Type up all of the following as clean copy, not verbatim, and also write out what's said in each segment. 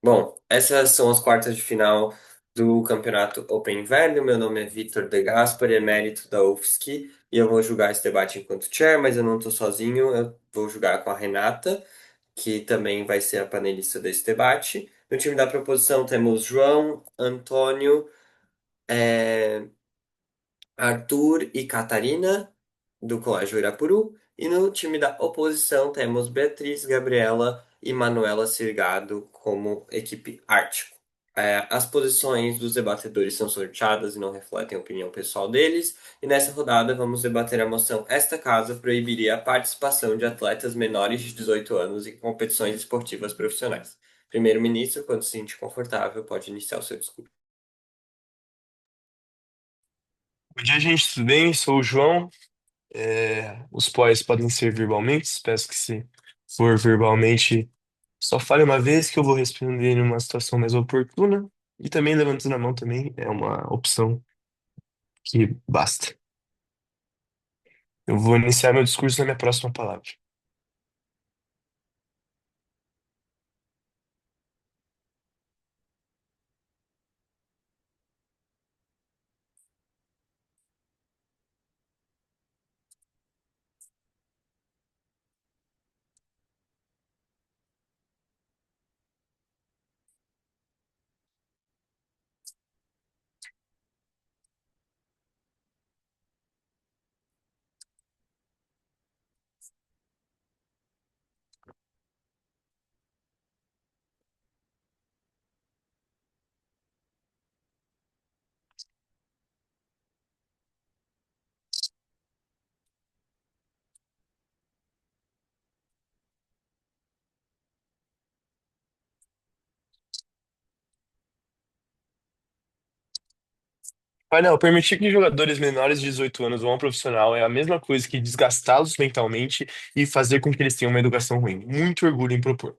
Bom, essas são as quartas de final do Campeonato Open Inverno. Meu nome é Vitor De Gaspari, emérito da UFSC, e eu vou julgar esse debate enquanto chair, mas eu não estou sozinho, eu vou julgar com a Renata, que também vai ser a panelista desse debate. No time da proposição temos João, Antônio, é, Arthur e Catarina, do Colégio Irapuru. E no time da oposição temos Beatriz, Gabriela e Manuela Sirgado como equipe Ártico. As posições dos debatedores são sorteadas e não refletem a opinião pessoal deles. E nessa rodada vamos debater a moção Esta Casa proibiria a participação de atletas menores de 18 anos em competições esportivas profissionais. Primeiro-ministro, quando se sentir confortável, pode iniciar o seu discurso. Bom dia, gente, tudo bem? Sou o João. Os pós podem ser verbalmente, peço que se for verbalmente, só fale uma vez que eu vou responder em uma situação mais oportuna. E também levantando a mão também é uma opção que basta. Eu vou iniciar meu discurso na minha próxima palavra. Painel, permitir que jogadores menores de 18 anos vão ao profissional é a mesma coisa que desgastá-los mentalmente e fazer com que eles tenham uma educação ruim. Muito orgulho em propor.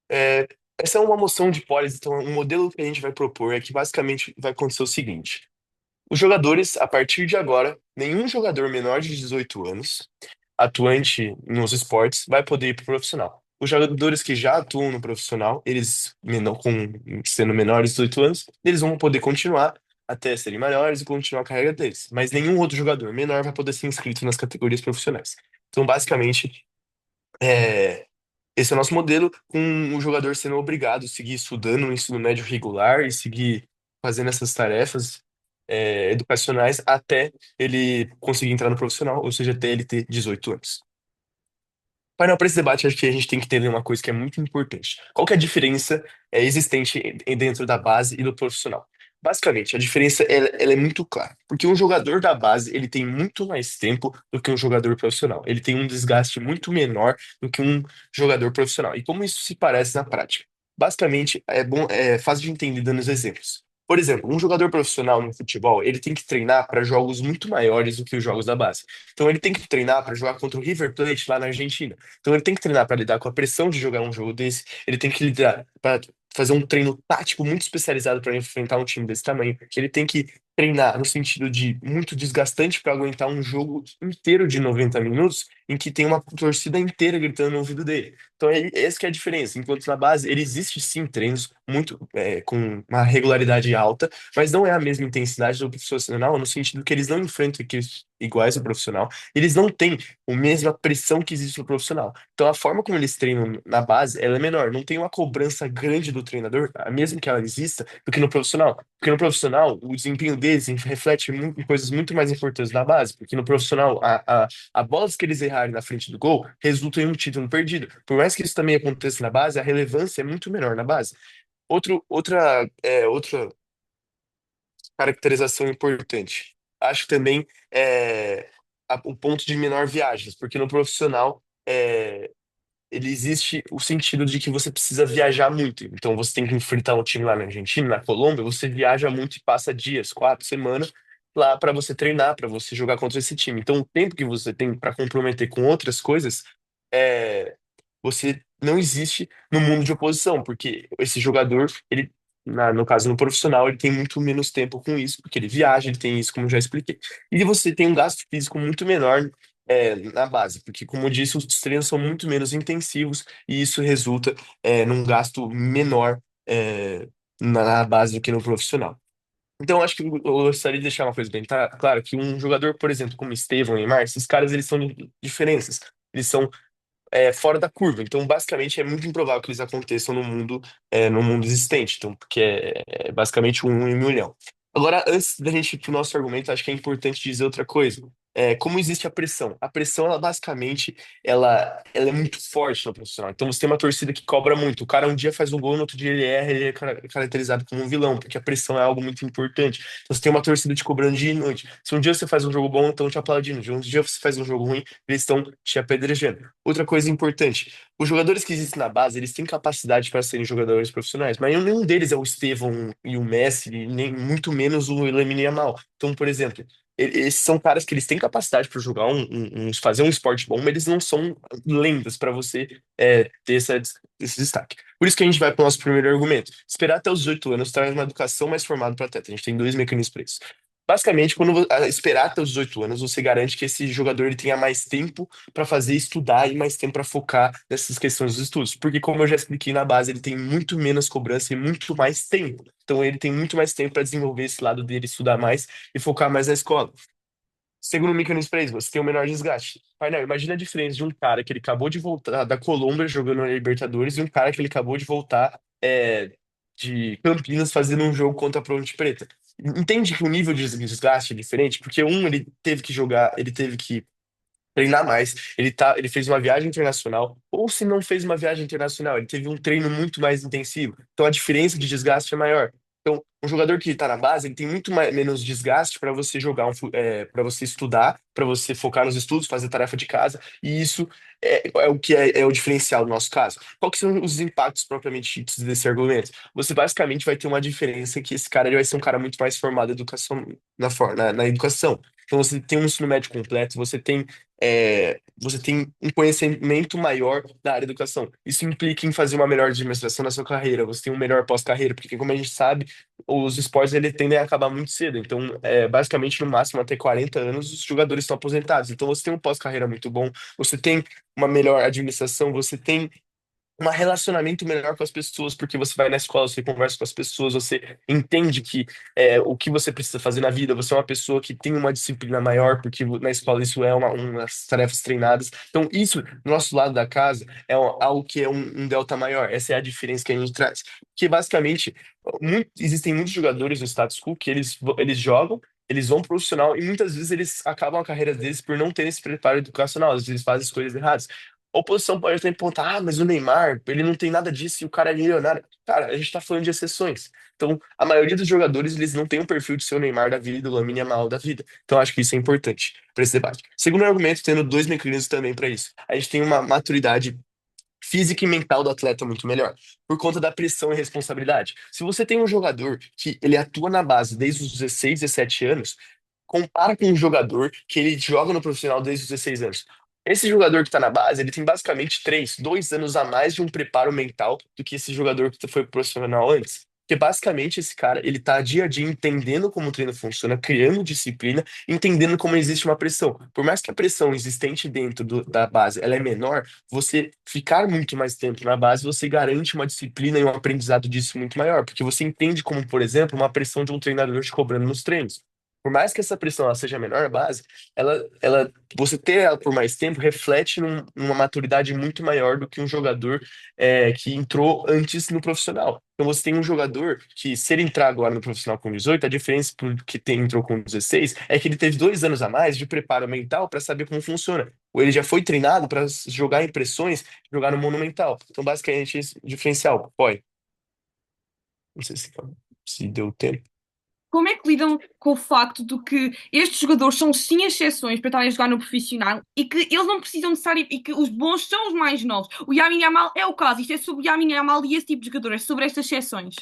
É, Essa é uma moção de polis, então um modelo que a gente vai propor é que basicamente vai acontecer o seguinte. Os jogadores, a partir de agora, nenhum jogador menor de 18 anos, atuante nos esportes, vai poder ir para o profissional. Os jogadores que já atuam no profissional, eles, sendo menores de 18 anos, eles vão poder continuar até serem maiores e continuar a carreira deles. Mas nenhum outro jogador menor vai poder ser inscrito nas categorias profissionais. Então, basicamente, é, esse é o nosso modelo, com o jogador sendo obrigado a seguir estudando no ensino médio regular e seguir fazendo essas tarefas educacionais até ele conseguir entrar no profissional, ou seja, até ele ter 18 anos. Painel, para esse debate, acho que a gente tem que entender uma coisa que é muito importante. Qual que é a diferença existente dentro da base e do profissional? Basicamente, a diferença ela é muito clara, porque um jogador da base ele tem muito mais tempo do que um jogador profissional. Ele tem um desgaste muito menor do que um jogador profissional. E como isso se parece na prática? Basicamente, é fácil de entender dando os exemplos. Por exemplo, um jogador profissional no futebol, ele tem que treinar para jogos muito maiores do que os jogos da base. Então ele tem que treinar para jogar contra o River Plate lá na Argentina. Então ele tem que treinar para lidar com a pressão de jogar um jogo desse, ele tem que lidar para fazer um treino tático muito especializado para enfrentar um time desse tamanho. Ele tem que treinar no sentido de muito desgastante para aguentar um jogo inteiro de 90 minutos em que tem uma torcida inteira gritando no ouvido dele. Então essa que é a diferença. Enquanto na base ele existe sim treinos muito com uma regularidade alta, mas não é a mesma intensidade do profissional no sentido que eles não enfrentam equipes iguais ao profissional, eles não têm a mesma pressão que existe no profissional. Então, a forma como eles treinam na base, ela é menor. Não tem uma cobrança grande do treinador, mesmo que ela exista, do que no profissional. Porque no profissional, o desempenho deles reflete muito, em coisas muito mais importantes na base. Porque no profissional, a bolas que eles errarem na frente do gol resultam em um título perdido. Por mais que isso também aconteça na base, a relevância é muito menor na base. Outra caracterização importante. Acho também o ponto de menor viagens, porque no profissional ele existe o sentido de que você precisa viajar muito. Então você tem que enfrentar um time lá na Argentina, na Colômbia, você viaja muito e passa dias, 4 semanas lá para você treinar, para você jogar contra esse time. Então o tempo que você tem para comprometer com outras coisas é, você não existe no mundo de oposição, porque esse jogador, ele, no caso no profissional, ele tem muito menos tempo com isso, porque ele viaja, ele tem isso, como eu já expliquei. E você tem um gasto físico muito menor na base, porque, como eu disse, os treinos são muito menos intensivos e isso resulta num gasto menor na base do que no profissional. Então, eu acho que eu gostaria de deixar uma coisa bem clara, que um jogador, por exemplo, como Estevão e Neymar, esses caras, eles são diferenças. Eles são fora da curva. Então, basicamente, é muito improvável que eles aconteçam no mundo existente. Então, porque é basicamente um em um milhão. Agora, antes da gente ir para o nosso argumento, acho que é importante dizer outra coisa. Como existe a pressão? A pressão, ela basicamente, ela é muito forte no profissional. Então, você tem uma torcida que cobra muito. O cara um dia faz um gol, no outro dia ele erra, ele é caracterizado como um vilão, porque a pressão é algo muito importante. Então, você tem uma torcida te cobrando dia e noite. Se um dia você faz um jogo bom, estão te aplaudindo. Se um dia você faz um jogo ruim, eles estão te apedrejando. Outra coisa importante, os jogadores que existem na base, eles têm capacidade para serem jogadores profissionais, mas nenhum deles é o Estevão e o Messi, e nem muito menos o Lamine Yamal. Então, por exemplo, esses são caras que eles têm capacidade para jogar fazer um esporte bom, mas eles não são lendas para você ter esse destaque. Por isso que a gente vai para o nosso primeiro argumento. Esperar até os 18 anos traz uma educação mais formada para atleta. A gente tem dois mecanismos para isso. Basicamente, quando esperar até os 18 anos, você garante que esse jogador ele tenha mais tempo para fazer estudar e mais tempo para focar nessas questões dos estudos. Porque, como eu já expliquei na base, ele tem muito menos cobrança e muito mais tempo. Então, ele tem muito mais tempo para desenvolver esse lado dele, estudar mais e focar mais na escola. Segundo o Michael Praise, você tem o menor desgaste. Painel, imagina a diferença de um cara que ele acabou de voltar da Colômbia jogando na Libertadores e um cara que ele acabou de voltar de Campinas fazendo um jogo contra a Ponte Preta. Entende que o nível de desgaste é diferente? Porque um, ele teve que jogar, ele teve que treinar mais. Ele fez uma viagem internacional, ou se não fez uma viagem internacional, ele teve um treino muito mais intensivo. Então a diferença de desgaste é maior. Então, um jogador que está na base, ele tem muito menos desgaste para você jogar, para você estudar, para você focar nos estudos, fazer tarefa de casa, e isso é o que é o diferencial no nosso caso. Qual que são os impactos propriamente ditos desse argumento? Você basicamente vai ter uma diferença que esse cara ele vai ser um cara muito mais formado em educação, na educação. Então você tem um ensino médio completo, você tem um conhecimento maior da área da educação. Isso implica em fazer uma melhor administração na sua carreira, você tem um melhor pós-carreira, porque como a gente sabe, os esportes ele tendem a acabar muito cedo. Então, basicamente, no máximo até 40 anos, os jogadores estão aposentados. Então, você tem um pós-carreira muito bom, você tem uma melhor administração, você tem um relacionamento melhor com as pessoas, porque você vai na escola, você conversa com as pessoas, você entende que o que você precisa fazer na vida, você é uma pessoa que tem uma disciplina maior, porque na escola isso é umas tarefas treinadas. Então, isso, do nosso lado da casa, algo que é um delta maior. Essa é a diferença que a gente traz. Que basicamente, existem muitos jogadores no status quo que eles jogam. Eles vão pro profissional e muitas vezes eles acabam a carreira deles por não terem esse preparo educacional, às vezes eles fazem escolhas erradas. A oposição pode até apontar, mas o Neymar, ele não tem nada disso e o cara é milionário. Cara, a gente tá falando de exceções. Então, a maioria dos jogadores, eles não tem o perfil de ser o Neymar da vida, o Lamine Yamal da vida. Então, acho que isso é importante para esse debate. Segundo argumento, tendo dois mecanismos também para isso. A gente tem uma maturidade física e mental do atleta muito melhor, por conta da pressão e responsabilidade. Se você tem um jogador que ele atua na base desde os 16, 17 anos, compara com um jogador que ele joga no profissional desde os 16 anos. Esse jogador que está na base, ele tem basicamente 2 anos a mais de um preparo mental do que esse jogador que foi profissional antes. Porque basicamente esse cara, ele tá dia a dia entendendo como o treino funciona, criando disciplina, entendendo como existe uma pressão. Por mais que a pressão existente dentro da base ela é menor, você ficar muito mais tempo na base, você garante uma disciplina e um aprendizado disso muito maior, porque você entende como, por exemplo, uma pressão de um treinador te cobrando nos treinos. Por mais que essa pressão ela seja menor, a base, você ter ela por mais tempo reflete numa maturidade muito maior do que um jogador que entrou antes no profissional. Então você tem um jogador que, se ele entrar agora no profissional com 18, a diferença pro que entrou com 16 é que ele teve 2 anos a mais de preparo mental para saber como funciona. Ou ele já foi treinado para jogar em pressões, jogar no Monumental. Então, basicamente, esse diferencial. Pode. Não sei se deu tempo. Como é que lidam com o facto de que estes jogadores são sim exceções para estarem a jogar no profissional e que eles não precisam de estar e que os bons são os mais novos? O Yamin Yamal é o caso, isto é sobre o Yamin Yamal e esse tipo de jogadores, é sobre estas exceções.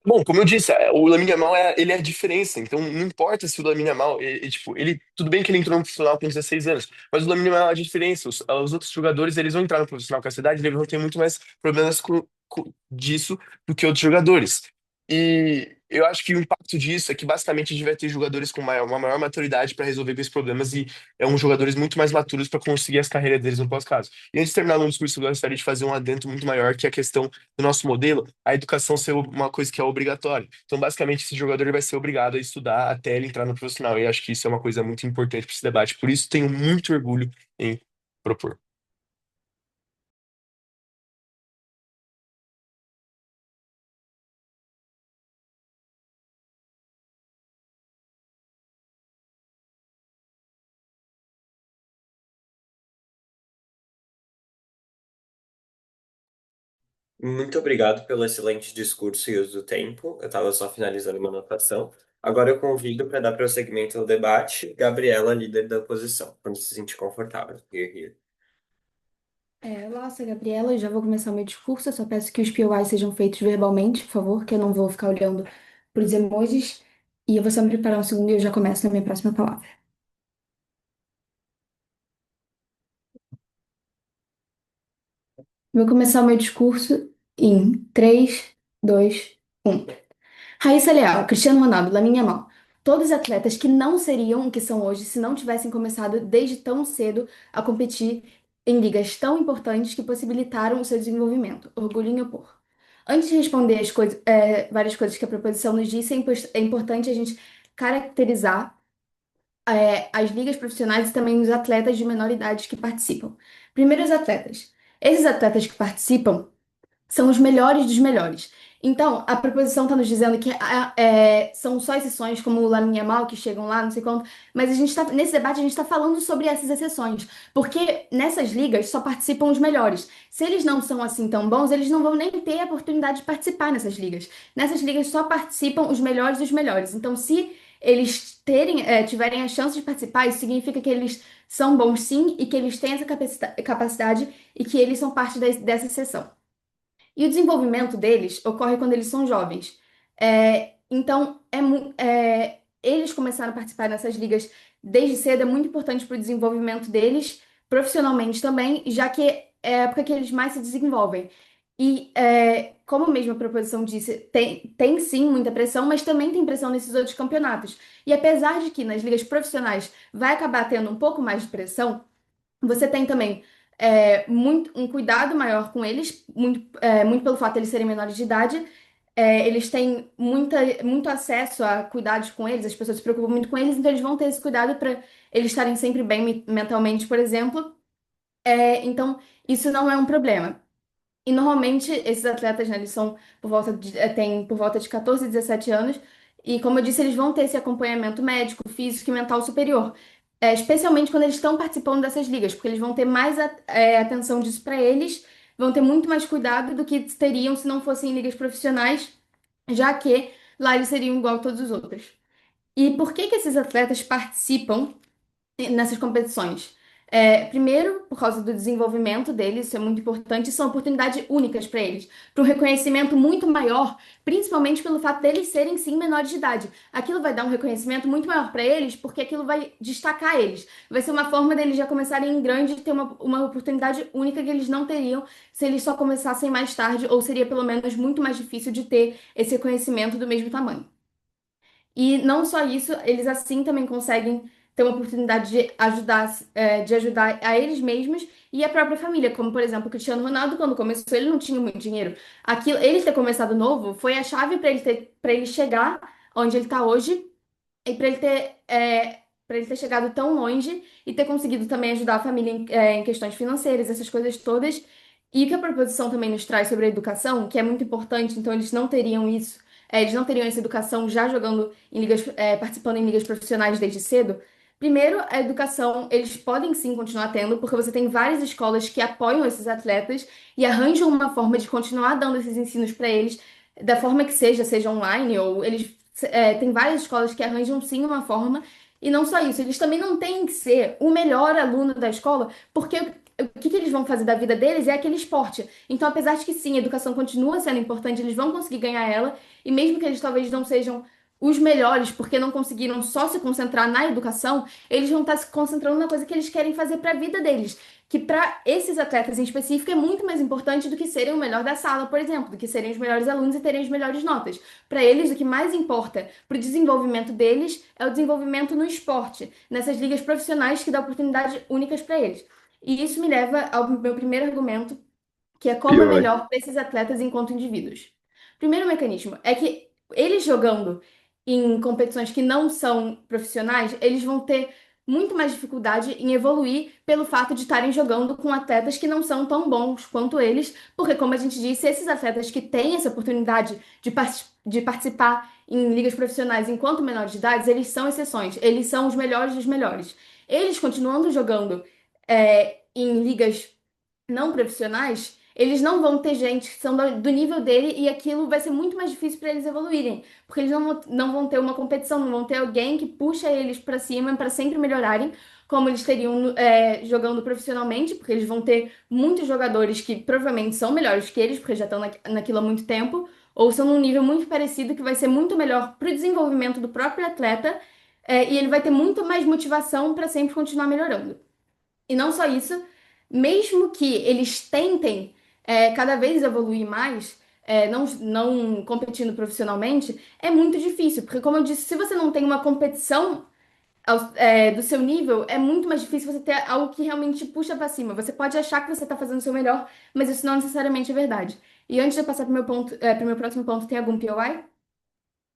Bom, como eu disse, o Lamine Yamal ele é a diferença. Então, não importa se o Lamine Yamal, tipo, tudo bem que ele entrou no profissional com 16 anos, mas o Lamine Yamal é a diferença. Os outros jogadores, eles vão entrar no profissional com essa idade, eles vão ter muito mais problemas disso do que outros jogadores. E eu acho que o impacto disso é que basicamente a gente vai ter jogadores com uma maior maturidade para resolver esses problemas e jogadores muito mais maturos para conseguir as carreiras deles no pós-caso. E antes de terminar o discurso, eu gostaria de fazer um adendo muito maior, que é a questão do nosso modelo, a educação ser uma coisa que é obrigatória. Então, basicamente, esse jogador ele vai ser obrigado a estudar até ele entrar no profissional. E eu acho que isso é uma coisa muito importante para esse debate. Por isso, tenho muito orgulho em propor. Muito obrigado pelo excelente discurso e uso do tempo. Eu estava só finalizando uma anotação. Agora eu convido para dar prosseguimento ao debate Gabriela, líder da oposição, quando se sentir confortável. Here, Olá, sou a Gabriela, eu já vou começar o meu discurso. Eu só peço que os POIs sejam feitos verbalmente, por favor, que eu não vou ficar olhando para os emojis. E eu vou só me preparar um segundo e eu já começo na minha próxima palavra. Vou começar o meu discurso em 3, 2, 1. Raíssa Leal, Cristiano Ronaldo, Lamine Yamal. Todos atletas que não seriam o que são hoje se não tivessem começado desde tão cedo a competir em ligas tão importantes que possibilitaram o seu desenvolvimento. Orgulho em opor. Antes de responder várias coisas que a proposição nos disse, é importante a gente caracterizar as ligas profissionais e também os atletas de menor idade que participam. Primeiro, os atletas. Esses atletas que participam são os melhores dos melhores. Então, a proposição está nos dizendo que são só exceções, como o Lamine Yamal, que chegam lá, não sei quanto, mas nesse debate a gente está falando sobre essas exceções, porque nessas ligas só participam os melhores. Se eles não são assim tão bons, eles não vão nem ter a oportunidade de participar nessas ligas. Nessas ligas só participam os melhores dos melhores. Então, se eles tiverem a chance de participar, isso significa que eles são bons sim e que eles têm essa capacidade e que eles são parte dessa exceção. E o desenvolvimento deles ocorre quando eles são jovens. Então, eles começaram a participar dessas ligas desde cedo, é muito importante para o desenvolvimento deles, profissionalmente também, já que é a época que eles mais se desenvolvem. E, como mesmo a proposição disse, tem sim muita pressão, mas também tem pressão nesses outros campeonatos. E apesar de que nas ligas profissionais vai acabar tendo um pouco mais de pressão, você tem também um cuidado maior com eles, muito pelo fato de eles serem menores de idade. Eles têm muito acesso a cuidados com eles, as pessoas se preocupam muito com eles, então eles vão ter esse cuidado para eles estarem sempre bem mentalmente, por exemplo. Então, isso não é um problema. E normalmente esses atletas, né, eles são têm por volta de 14 e 17 anos, e como eu disse, eles vão ter esse acompanhamento médico, físico e mental superior. Especialmente quando eles estão participando dessas ligas, porque eles vão ter mais atenção disso para eles, vão ter muito mais cuidado do que teriam se não fossem ligas profissionais, já que lá eles seriam igual a todos os outros. E por que que esses atletas participam nessas competições? Primeiro, por causa do desenvolvimento deles, isso é muito importante, são oportunidades únicas para eles, para um reconhecimento muito maior, principalmente pelo fato deles serem sim menores de idade. Aquilo vai dar um reconhecimento muito maior para eles, porque aquilo vai destacar eles. Vai ser uma forma deles já começarem em grande e ter uma oportunidade única que eles não teriam se eles só começassem mais tarde, ou seria pelo menos muito mais difícil de ter esse reconhecimento do mesmo tamanho. E não só isso, eles assim também conseguem ter uma oportunidade de ajudar a eles mesmos e a própria família. Como, por exemplo, o Cristiano Ronaldo, quando começou, ele não tinha muito dinheiro. Ele ter começado novo foi a chave para ele chegar onde ele está hoje e para ele ter chegado tão longe e ter conseguido também ajudar a família em questões financeiras, essas coisas todas. E o que a proposição também nos traz sobre a educação, que é muito importante, então eles não teriam isso, eles não teriam essa educação já jogando em ligas, participando em ligas profissionais desde cedo. Primeiro, a educação, eles podem sim continuar tendo, porque você tem várias escolas que apoiam esses atletas e arranjam uma forma de continuar dando esses ensinos para eles, da forma que seja online, ou eles tem várias escolas que arranjam sim uma forma, e não só isso, eles também não têm que ser o melhor aluno da escola, porque o que eles vão fazer da vida deles é aquele esporte. Então, apesar de que sim, a educação continua sendo importante, eles vão conseguir ganhar ela, e mesmo que eles talvez não sejam os melhores, porque não conseguiram só se concentrar na educação, eles vão estar se concentrando na coisa que eles querem fazer para a vida deles. Que para esses atletas em específico é muito mais importante do que serem o melhor da sala, por exemplo, do que serem os melhores alunos e terem as melhores notas. Para eles, o que mais importa para o desenvolvimento deles é o desenvolvimento no esporte, nessas ligas profissionais que dão oportunidades únicas para eles. E isso me leva ao meu primeiro argumento, que é como é Pior. melhor para esses atletas enquanto indivíduos. Primeiro mecanismo é que eles jogando em competições que não são profissionais, eles vão ter muito mais dificuldade em evoluir pelo fato de estarem jogando com atletas que não são tão bons quanto eles, porque, como a gente disse, esses atletas que têm essa oportunidade de participar em ligas profissionais enquanto menores de idade, eles são exceções, eles são os melhores dos melhores. Eles continuando jogando em ligas não profissionais, eles não vão ter gente que são do nível dele e aquilo vai ser muito mais difícil para eles evoluírem, porque eles não vão ter uma competição, não vão ter alguém que puxa eles para cima para sempre melhorarem, como eles teriam jogando profissionalmente, porque eles vão ter muitos jogadores que provavelmente são melhores que eles, porque já estão naquilo há muito tempo, ou são num nível muito parecido que vai ser muito melhor para o desenvolvimento do próprio atleta, e ele vai ter muito mais motivação para sempre continuar melhorando. E não só isso, mesmo que eles tentem cada vez evoluir mais, não competindo profissionalmente, é muito difícil, porque, como eu disse, se você não tem uma competição do seu nível, é muito mais difícil você ter algo que realmente te puxa pra cima. Você pode achar que você tá fazendo o seu melhor, mas isso não necessariamente é verdade. E antes de eu passar pro meu ponto, pro meu próximo ponto, tem algum POI?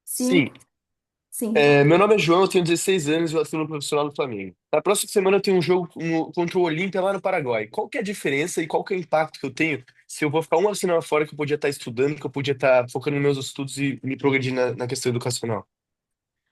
Sim, Sim. sim. Meu nome é João, eu tenho 16 anos e eu atuo no profissional do Flamengo. Na próxima semana eu tenho um jogo contra o Olímpia lá no Paraguai. Qual que é a diferença e qual que é o impacto que eu tenho se eu vou ficar uma semana fora que eu podia estar estudando, que eu podia estar focando nos meus estudos e me progredir na questão educacional?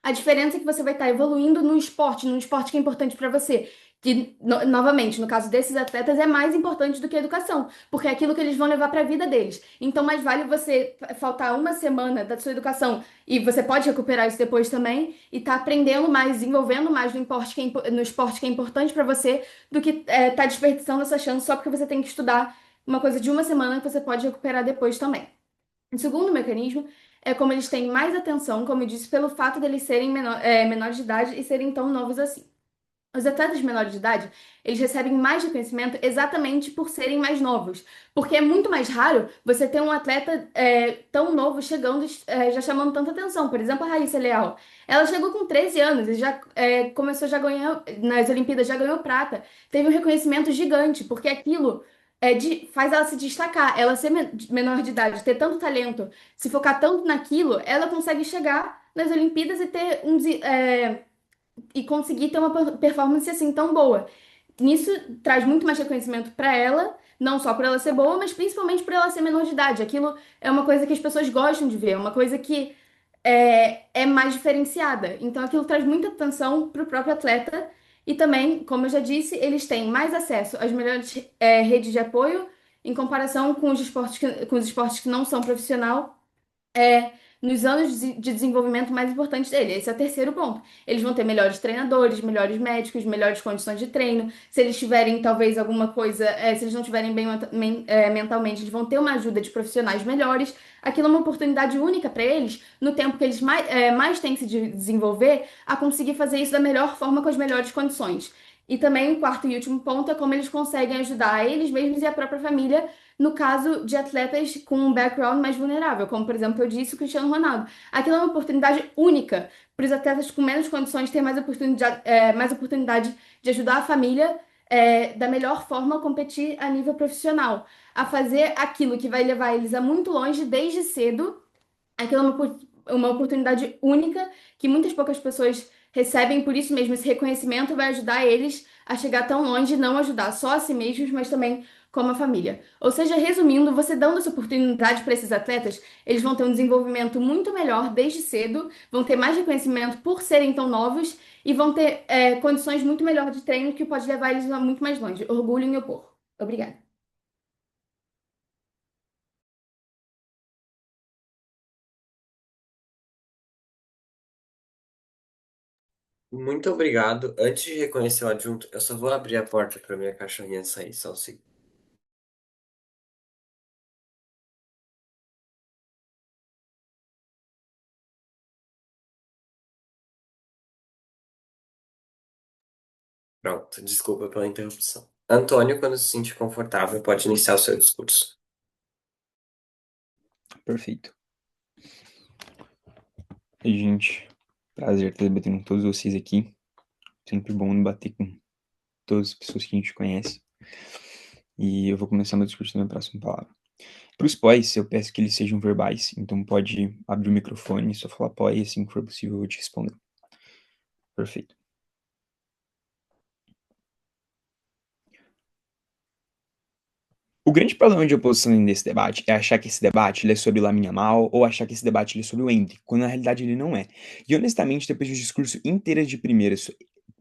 A diferença é que você vai estar evoluindo no esporte, num esporte que é importante para você. Que, novamente, no caso desses atletas, é mais importante do que a educação, porque é aquilo que eles vão levar para a vida deles. Então, mais vale você faltar uma semana da sua educação, e você pode recuperar isso depois também, e tá aprendendo mais, desenvolvendo mais no esporte que é importante para você, do que tá desperdiçando essa chance só porque você tem que estudar uma coisa de uma semana que você pode recuperar depois também. O segundo mecanismo é como eles têm mais atenção, como eu disse, pelo fato deles serem menores de idade e serem tão novos assim. Os atletas menores de idade, eles recebem mais reconhecimento exatamente por serem mais novos. Porque é muito mais raro você ter um atleta tão novo chegando, já chamando tanta atenção. Por exemplo, a Raíssa Leal. Ela chegou com 13 anos e já começou, já ganhou, nas Olimpíadas, já ganhou prata. Teve um reconhecimento gigante, porque aquilo faz ela se destacar. Ela ser menor de idade, ter tanto talento, se focar tanto naquilo, ela consegue chegar nas Olimpíadas e ter e conseguir ter uma performance assim tão boa. Nisso traz muito mais reconhecimento para ela, não só por ela ser boa, mas principalmente por ela ser menor de idade. Aquilo é uma coisa que as pessoas gostam de ver, é uma coisa que é mais diferenciada. Então aquilo traz muita atenção para o próprio atleta e também, como eu já disse, eles têm mais acesso às melhores redes de apoio em comparação com os esportes que não são profissional nos anos de desenvolvimento mais importantes dele. Esse é o terceiro ponto. Eles vão ter melhores treinadores, melhores médicos, melhores condições de treino. Se eles tiverem talvez alguma coisa, se eles não estiverem bem mentalmente, eles vão ter uma ajuda de profissionais melhores. Aquilo é uma oportunidade única para eles, no tempo que eles mais têm que se desenvolver, a conseguir fazer isso da melhor forma com as melhores condições. E também o quarto e último ponto é como eles conseguem ajudar a eles mesmos e a própria família no caso de atletas com um background mais vulnerável, como por exemplo eu disse, o Cristiano Ronaldo. Aquilo é uma oportunidade única para os atletas com menos condições ter mais oportunidade de ajudar a família da melhor forma a competir a nível profissional, a fazer aquilo que vai levar eles a muito longe desde cedo. Aquilo é uma oportunidade única que muitas poucas pessoas recebem, por isso mesmo esse reconhecimento vai ajudar eles a chegar tão longe, não ajudar só a si mesmos, mas também como a família. Ou seja, resumindo, você dando essa oportunidade para esses atletas, eles vão ter um desenvolvimento muito melhor desde cedo, vão ter mais reconhecimento por serem tão novos e vão ter condições muito melhores de treino que pode levar eles a muito mais longe. Orgulho em opor. Obrigada. Muito obrigado. Antes de reconhecer o adjunto, eu só vou abrir a porta para minha cachorrinha sair, só um segundo. Pronto, desculpa pela interrupção. Antônio, quando se sentir confortável, pode iniciar o seu discurso. Perfeito. E, gente, prazer estar debatendo com todos vocês aqui. Sempre bom debater com todas as pessoas que a gente conhece. E eu vou começar meu discurso na próxima palavra. Para os pós, eu peço que eles sejam verbais, então pode abrir o microfone, só falar pós, e assim que for possível eu vou te responder. Perfeito. O grande problema de oposição nesse debate é achar que esse debate ele é sobre Lamine Yamal ou achar que esse debate ele é sobre o Endrick, quando na realidade ele não é. E honestamente, depois de um discurso inteiro de primeira,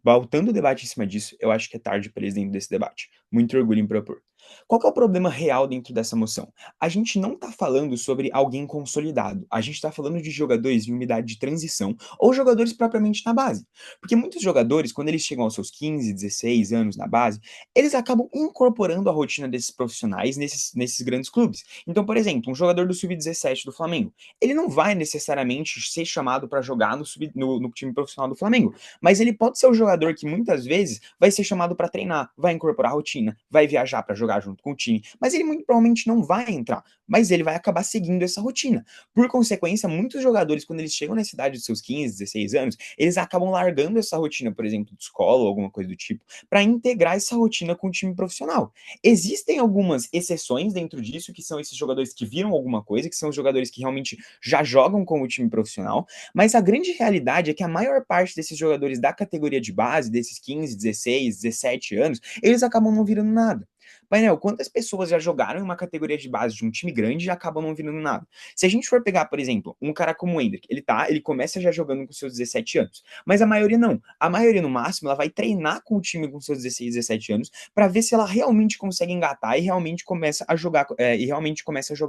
voltando o debate em cima disso, eu acho que é tarde para eles dentro desse debate. Muito orgulho em propor. Qual que é o problema real dentro dessa moção? A gente não está falando sobre alguém consolidado, a gente está falando de jogadores em uma idade de transição ou jogadores propriamente na base. Porque muitos jogadores, quando eles chegam aos seus 15, 16 anos na base, eles acabam incorporando a rotina desses profissionais nesses grandes clubes. Então, por exemplo, um jogador do Sub-17 do Flamengo, ele não vai necessariamente ser chamado para jogar no time profissional do Flamengo, mas ele pode ser o jogador que muitas vezes vai ser chamado para treinar, vai incorporar a rotina, vai viajar para jogar junto com o time, mas ele muito provavelmente não vai entrar, mas ele vai acabar seguindo essa rotina. Por consequência, muitos jogadores, quando eles chegam nessa idade dos seus 15, 16 anos, eles acabam largando essa rotina, por exemplo, de escola ou alguma coisa do tipo, para integrar essa rotina com o time profissional. Existem algumas exceções dentro disso, que são esses jogadores que viram alguma coisa, que são os jogadores que realmente já jogam com o time profissional, mas a grande realidade é que a maior parte desses jogadores da categoria de base, desses 15, 16, 17 anos, eles acabam não virando nada. Painel, quantas pessoas já jogaram em uma categoria de base de um time grande e acabam não virando nada? Se a gente for pegar, por exemplo, um cara como o Endrick, ele começa já jogando com seus 17 anos, mas a maioria não. A maioria, no máximo, ela vai treinar com o time com seus 16, 17 anos para ver se ela realmente consegue engatar e realmente começa a jogar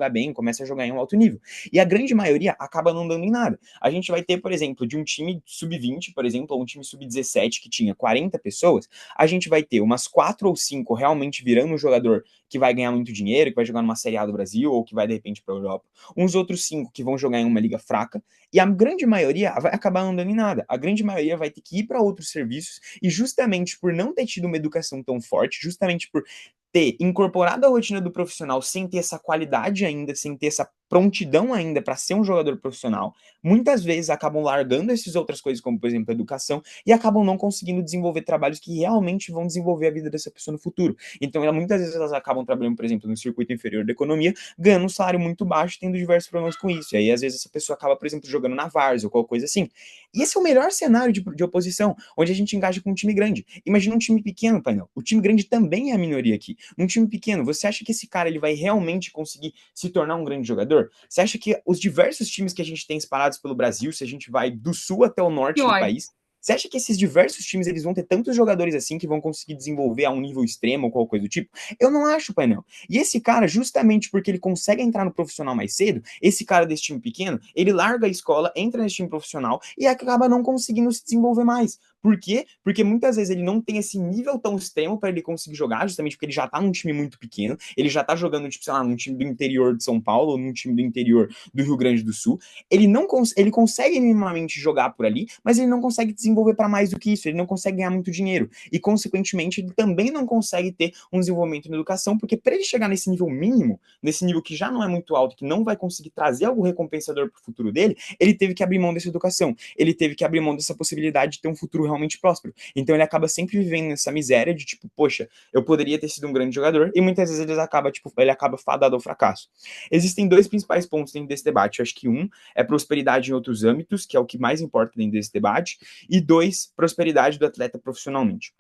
bem, começa a jogar em um alto nível. E a grande maioria acaba não dando em nada. A gente vai ter, por exemplo, de um time sub-20, por exemplo, ou um time sub-17 que tinha 40 pessoas, a gente vai ter umas 4 ou 5 realmente virando um jogador que vai ganhar muito dinheiro, que vai jogar numa Série A do Brasil ou que vai de repente para a Europa. Uns outros 5 que vão jogar em uma liga fraca, e a grande maioria vai acabar não dando em nada. A grande maioria vai ter que ir para outros serviços, e justamente por não ter tido uma educação tão forte, justamente por ter incorporado a rotina do profissional sem ter essa qualidade ainda, sem ter essa prontidão ainda para ser um jogador profissional, muitas vezes acabam largando essas outras coisas, como por exemplo a educação, e acabam não conseguindo desenvolver trabalhos que realmente vão desenvolver a vida dessa pessoa no futuro. Então, muitas vezes elas acabam trabalhando, por exemplo, no circuito inferior da economia, ganhando um salário muito baixo, tendo diversos problemas com isso. E aí, às vezes, essa pessoa acaba, por exemplo, jogando na várzea ou qualquer coisa assim. E esse é o melhor cenário de oposição, onde a gente engaja com um time grande. Imagina um time pequeno, painel. O time grande também é a minoria aqui. Um time pequeno, você acha que esse cara ele vai realmente conseguir se tornar um grande jogador? Você acha que os diversos times que a gente tem espalhados pelo Brasil, se a gente vai do sul até o norte do país, você acha que esses diversos times eles vão ter tantos jogadores assim que vão conseguir desenvolver a um nível extremo ou qualquer coisa do tipo? Eu não acho, painel. E esse cara, justamente porque ele consegue entrar no profissional mais cedo, esse cara desse time pequeno, ele larga a escola, entra nesse time profissional e acaba não conseguindo se desenvolver mais. Por quê? Porque muitas vezes ele não tem esse nível tão extremo para ele conseguir jogar, justamente porque ele já tá num time muito pequeno, ele já tá jogando, tipo, sei lá, num time do interior de São Paulo, ou num time do interior do Rio Grande do Sul. Ele consegue minimamente jogar por ali, mas ele não consegue desenvolver para mais do que isso, ele não consegue ganhar muito dinheiro. E, consequentemente, ele também não consegue ter um desenvolvimento na educação, porque para ele chegar nesse nível mínimo, nesse nível que já não é muito alto, que não vai conseguir trazer algo recompensador para o futuro dele, ele teve que abrir mão dessa educação, ele teve que abrir mão dessa possibilidade de ter um futuro realmente próspero. Então ele acaba sempre vivendo nessa miséria de tipo, poxa, eu poderia ter sido um grande jogador, e muitas vezes ele acaba fadado ao fracasso. Existem dois principais pontos dentro desse debate. Eu acho que um é prosperidade em outros âmbitos, que é o que mais importa dentro desse debate, e dois, prosperidade do atleta profissionalmente.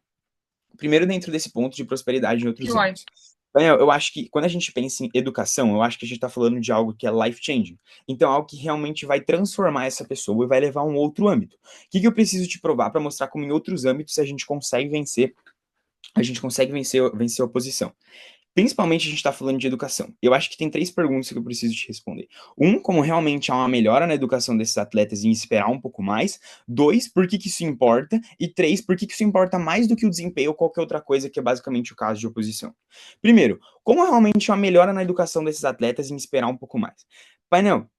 Primeiro, dentro desse ponto de prosperidade em outros âmbitos. Eu acho que quando a gente pensa em educação, eu acho que a gente está falando de algo que é life-changing. Então, algo que realmente vai transformar essa pessoa e vai levar a um outro âmbito. O que eu preciso te provar para mostrar como em outros âmbitos a gente consegue vencer a oposição? Principalmente a gente está falando de educação. Eu acho que tem 3 perguntas que eu preciso te responder. Um, como realmente há uma melhora na educação desses atletas em esperar um pouco mais. 2, por que isso importa? E 3, por que isso importa mais do que o desempenho ou qualquer outra coisa, que é basicamente o caso de oposição. Primeiro, como realmente há uma melhora na educação desses atletas em esperar um pouco mais? Painel,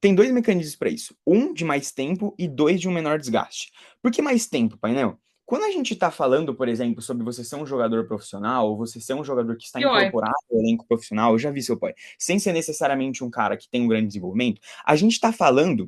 tem 2 mecanismos para isso. Um, de mais tempo, e 2, de um menor desgaste. Por que mais tempo, painel? Quando a gente está falando, por exemplo, sobre você ser um jogador profissional, ou você ser um jogador que está Joy. incorporado ao elenco profissional, eu já vi seu pai, sem ser necessariamente um cara que tem um grande desenvolvimento, a gente está falando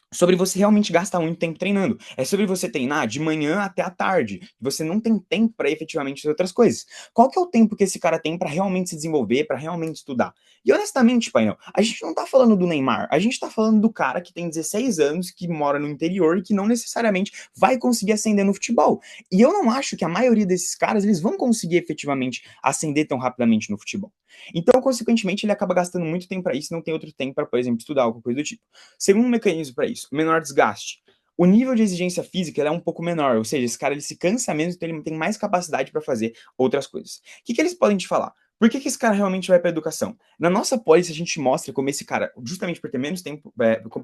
sobre você realmente gastar muito tempo treinando. É sobre você treinar de manhã até a tarde. Você não tem tempo para efetivamente fazer outras coisas. Qual que é o tempo que esse cara tem para realmente se desenvolver, para realmente estudar? E honestamente, painel, a gente não tá falando do Neymar, a gente tá falando do cara que tem 16 anos, que mora no interior e que não necessariamente vai conseguir ascender no futebol. E eu não acho que a maioria desses caras eles vão conseguir efetivamente ascender tão rapidamente no futebol. Então, consequentemente, ele acaba gastando muito tempo para isso, não tem outro tempo para, por exemplo, estudar alguma coisa do tipo. Segundo mecanismo para isso, menor desgaste. O nível de exigência física é um pouco menor, ou seja, esse cara ele se cansa menos, então ele tem mais capacidade para fazer outras coisas. O que eles podem te falar? Por que esse cara realmente vai para educação? Na nossa pólice, a gente mostra como esse cara, justamente por ter menos tempo,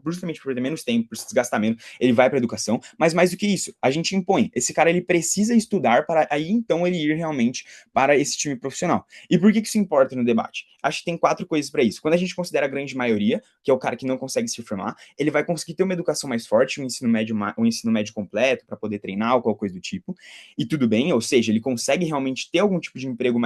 justamente por ter menos tempo, por se desgastar menos, ele vai para educação, mas mais do que isso, a gente impõe. Esse cara ele precisa estudar para aí então ele ir realmente para esse time profissional. E por que isso importa no debate? Acho que tem 4 coisas para isso. Quando a gente considera a grande maioria, que é o cara que não consegue se formar, ele vai conseguir ter uma educação mais forte, um ensino médio completo para poder treinar ou qualquer coisa do tipo. E tudo bem, ou seja, ele consegue realmente ter algum tipo de emprego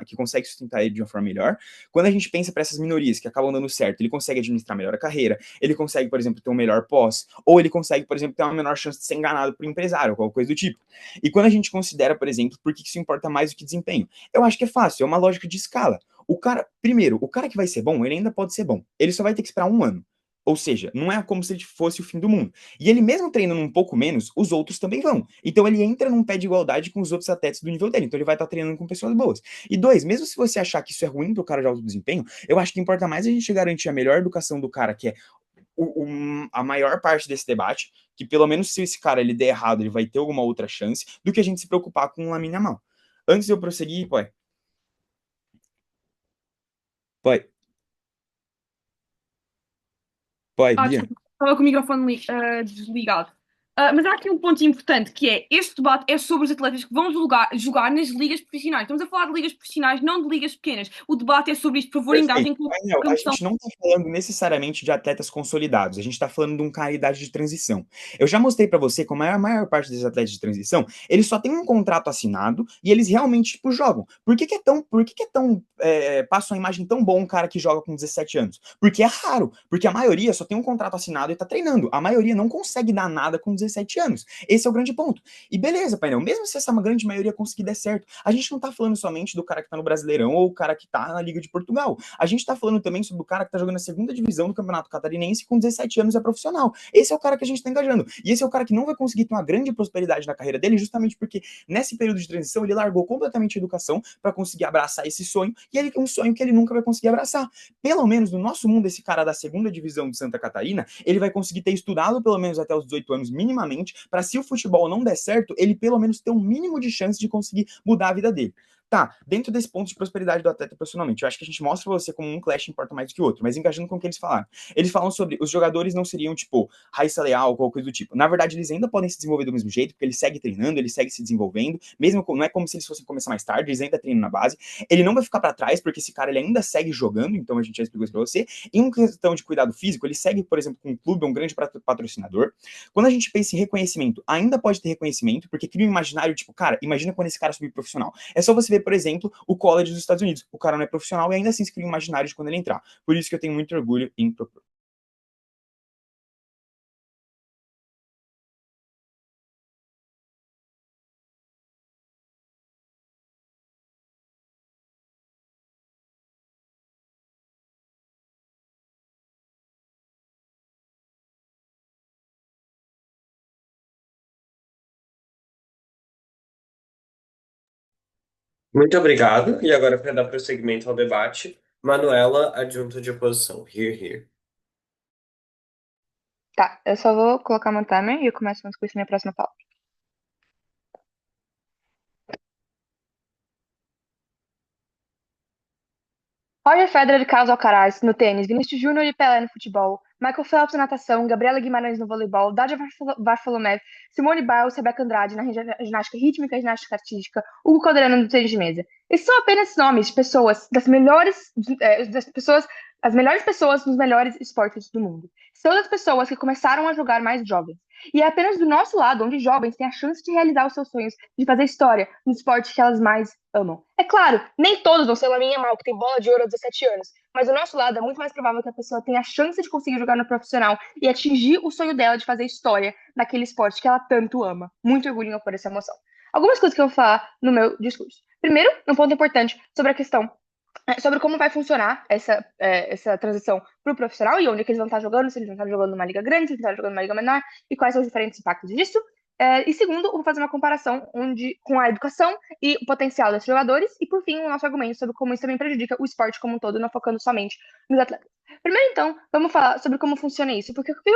que consegue sustentar ele de uma forma melhor. Quando a gente pensa para essas minorias que acabam dando certo, ele consegue administrar melhor a carreira, ele consegue, por exemplo, ter um melhor pós, ou ele consegue, por exemplo, ter uma menor chance de ser enganado por empresário, ou qualquer coisa do tipo. E quando a gente considera, por exemplo, por que isso importa mais do que desempenho? Eu acho que é fácil, é uma lógica de escala. O cara, primeiro, o cara que vai ser bom, ele ainda pode ser bom. Ele só vai ter que esperar um ano. Ou seja, não é como se ele fosse o fim do mundo. E ele mesmo treinando um pouco menos, os outros também vão. Então ele entra num pé de igualdade com os outros atletas do nível dele. Então ele vai estar treinando com pessoas boas. E dois, mesmo se você achar que isso é ruim pro cara de alto desempenho, eu acho que importa mais a gente garantir a melhor educação do cara, que é a maior parte desse debate, que pelo menos se esse cara ele der errado, ele vai ter alguma outra chance, do que a gente se preocupar com o Lamine Yamal. Antes de eu prosseguir, pai, Bia. Desculpa, estava com o microfone desligado. Mas há aqui um ponto importante que é este debate é sobre os atletas que vão jogar nas ligas profissionais. Estamos a falar de ligas profissionais, não de ligas pequenas. O debate é sobre isto. Por favor, Perfeito. engajem com Painel, a a moção. gente não está falando necessariamente de atletas consolidados, a gente está falando de um cara em idade de transição. Eu já mostrei para você como a maior parte desses atletas de transição, eles só têm um contrato assinado e eles realmente, tipo, jogam. Passa uma imagem tão boa um cara que joga com 17 anos? Porque é raro, porque a maioria só tem um contrato assinado e tá treinando. A maioria não consegue dar nada com 17 anos. Esse é o grande ponto. E beleza, painel, mesmo se essa grande maioria conseguir dar certo, a gente não tá falando somente do cara que tá no Brasileirão ou o cara que tá na Liga de Portugal. A gente tá falando também sobre o cara que tá jogando a segunda divisão do Campeonato Catarinense com 17 anos é profissional. Esse é o cara que a gente tá engajando. E esse é o cara que não vai conseguir ter uma grande prosperidade na carreira dele, justamente porque nesse período de transição ele largou completamente a educação para conseguir abraçar esse sonho, e ele é um sonho que ele nunca vai conseguir abraçar. Pelo menos no nosso mundo, esse cara da segunda divisão de Santa Catarina, ele vai conseguir ter estudado pelo menos até os 18 anos minimamente, para se o futebol não der certo, ele pelo menos ter um mínimo de chance de conseguir mudar a vida dele. Tá, dentro desse ponto de prosperidade do atleta profissionalmente, eu acho que a gente mostra pra você como um clash importa mais do que o outro, mas engajando com o que eles falaram. Eles falam sobre os jogadores não seriam, tipo, Raíssa Leal ou qualquer coisa do tipo. Na verdade, eles ainda podem se desenvolver do mesmo jeito, porque eles seguem treinando, eles seguem se desenvolvendo, mesmo não é como se eles fossem começar mais tarde, eles ainda treinam na base. Ele não vai ficar para trás, porque esse cara ele ainda segue jogando, então a gente já explicou isso pra você. Em uma questão de cuidado físico, ele segue, por exemplo, com um clube, um grande patrocinador. Quando a gente pensa em reconhecimento, ainda pode ter reconhecimento, porque cria um imaginário, tipo, cara, imagina quando esse cara subir profissional. É só você ver, por exemplo, o college dos Estados Unidos. O cara não é profissional e ainda assim se cria um imaginário de quando ele entrar. Por isso que eu tenho muito orgulho em propor. Muito obrigado. E agora, para dar prosseguimento ao debate, Manuela, adjunta de oposição. Here, here. Tá, eu só vou colocar meu timer e eu começo com a minha próxima palavra. Roger Federer de Carlos Alcaraz no tênis, Vinícius Júnior e Pelé no futebol, Michael Phelps na natação, Gabriela Guimarães no voleibol, Daria Varfolomev, Simone Biles, Rebeca Andrade na ginástica rítmica e ginástica artística, Hugo Calderano no tênis de mesa. Esses são apenas nomes de pessoas das melhores pessoas nos melhores esportes do mundo. são das pessoas que começaram a jogar mais jovens. E é apenas do nosso lado onde jovens têm a chance de realizar os seus sonhos, de fazer história no esporte que elas mais amam. É claro, nem todos vão ser Lamine Yamal, que tem bola de ouro aos 17 anos, mas do nosso lado é muito mais provável que a pessoa tenha a chance de conseguir jogar no profissional e atingir o sonho dela de fazer história naquele esporte que ela tanto ama. Muito orgulho por essa emoção. Algumas coisas que eu vou falar no meu discurso. Primeiro, um ponto importante sobre a questão sobre como vai funcionar essa transição para o profissional e onde é que eles vão estar jogando, se eles vão estar jogando numa liga grande, se eles vão estar jogando numa liga menor e quais são os diferentes impactos disso. E segundo, eu vou fazer uma comparação com a educação e o potencial desses jogadores e, por fim, o nosso argumento sobre como isso também prejudica o esporte como um todo, não focando somente nos atletas. Primeiro, então, vamos falar sobre como funciona isso, porque o que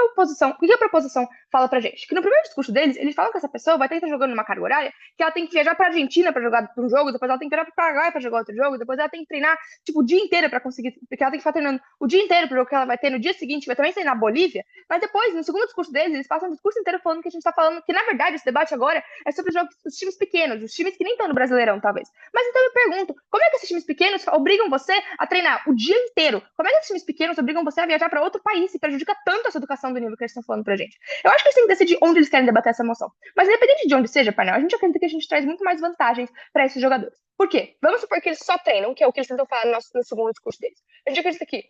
a proposição fala pra gente? Que no primeiro discurso deles, eles falam que essa pessoa vai estar jogando numa carga horária, que ela tem que viajar pra Argentina pra jogar um jogo, depois ela tem que viajar pro Paraguai pra jogar outro jogo, depois ela tem que treinar, tipo, o dia inteiro pra conseguir, porque ela tem que ficar treinando o dia inteiro pro jogo que ela vai ter no dia seguinte, vai também ser na Bolívia, mas depois, no segundo discurso deles, eles passam o discurso inteiro falando que a gente tá falando, que na verdade esse debate agora é sobre os times pequenos, os times que nem estão no Brasileirão, talvez. Mas então eu pergunto, como é que esses times pequenos obrigam você a treinar o dia inteiro? Como é que esses times pequenos obrigam você a viajar para outro país e prejudica tanto essa educação do nível que eles estão falando pra gente? Eu acho que eles têm que decidir onde eles querem debater essa moção. Mas independente de onde seja, painel, a gente acredita que a gente traz muito mais vantagens para esses jogadores. Por quê? Vamos supor que eles só treinam, que é o que eles tentam falar no segundo discurso deles. A gente acredita que,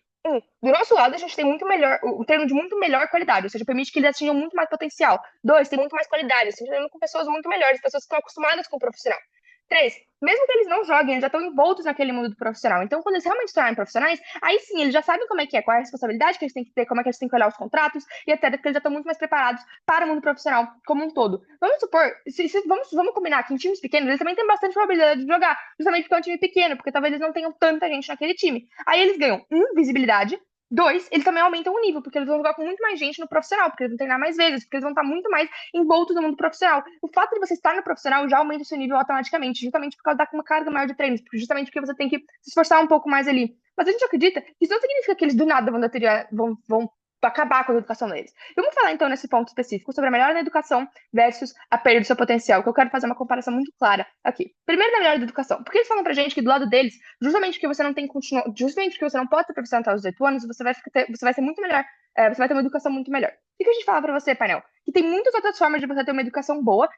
do nosso lado, a gente tem muito melhor, um treino de muito melhor qualidade, ou seja, permite que eles atinjam muito mais potencial. 2, tem muito mais qualidade, assim, treinando com pessoas muito melhores, pessoas que estão acostumadas com o profissional. 3, mesmo que eles não joguem, eles já estão envoltos naquele mundo do profissional. Então, quando eles realmente se tornarem profissionais, aí sim, eles já sabem como é que é, qual é a responsabilidade que eles têm que ter, como é que eles têm que olhar os contratos, e até porque eles já estão muito mais preparados para o mundo profissional como um todo. Vamos supor, vamos combinar que em times pequenos eles também têm bastante probabilidade de jogar, justamente porque é um time pequeno, porque talvez eles não tenham tanta gente naquele time. Aí eles ganham, visibilidade. 2, eles também aumentam o nível, porque eles vão jogar com muito mais gente no profissional, porque eles vão treinar mais vezes, porque eles vão estar muito mais envoltos no mundo profissional. O fato de você estar no profissional já aumenta o seu nível automaticamente, justamente por causa da uma carga maior de treinos, justamente porque você tem que se esforçar um pouco mais ali. Mas a gente acredita que isso não significa que eles do nada vão acabar com a educação deles. Vamos falar então nesse ponto específico sobre a melhora da educação versus a perda do seu potencial, que eu quero fazer uma comparação muito clara aqui. Primeiro, da melhora da educação. Porque eles falam pra gente que do lado deles, justamente porque você não tem justamente porque você não pode ser profissional até os 18 anos, você vai ser muito melhor, você vai ter uma educação muito melhor. O que a gente fala pra você, painel? Que tem muitas outras formas de você ter uma educação boa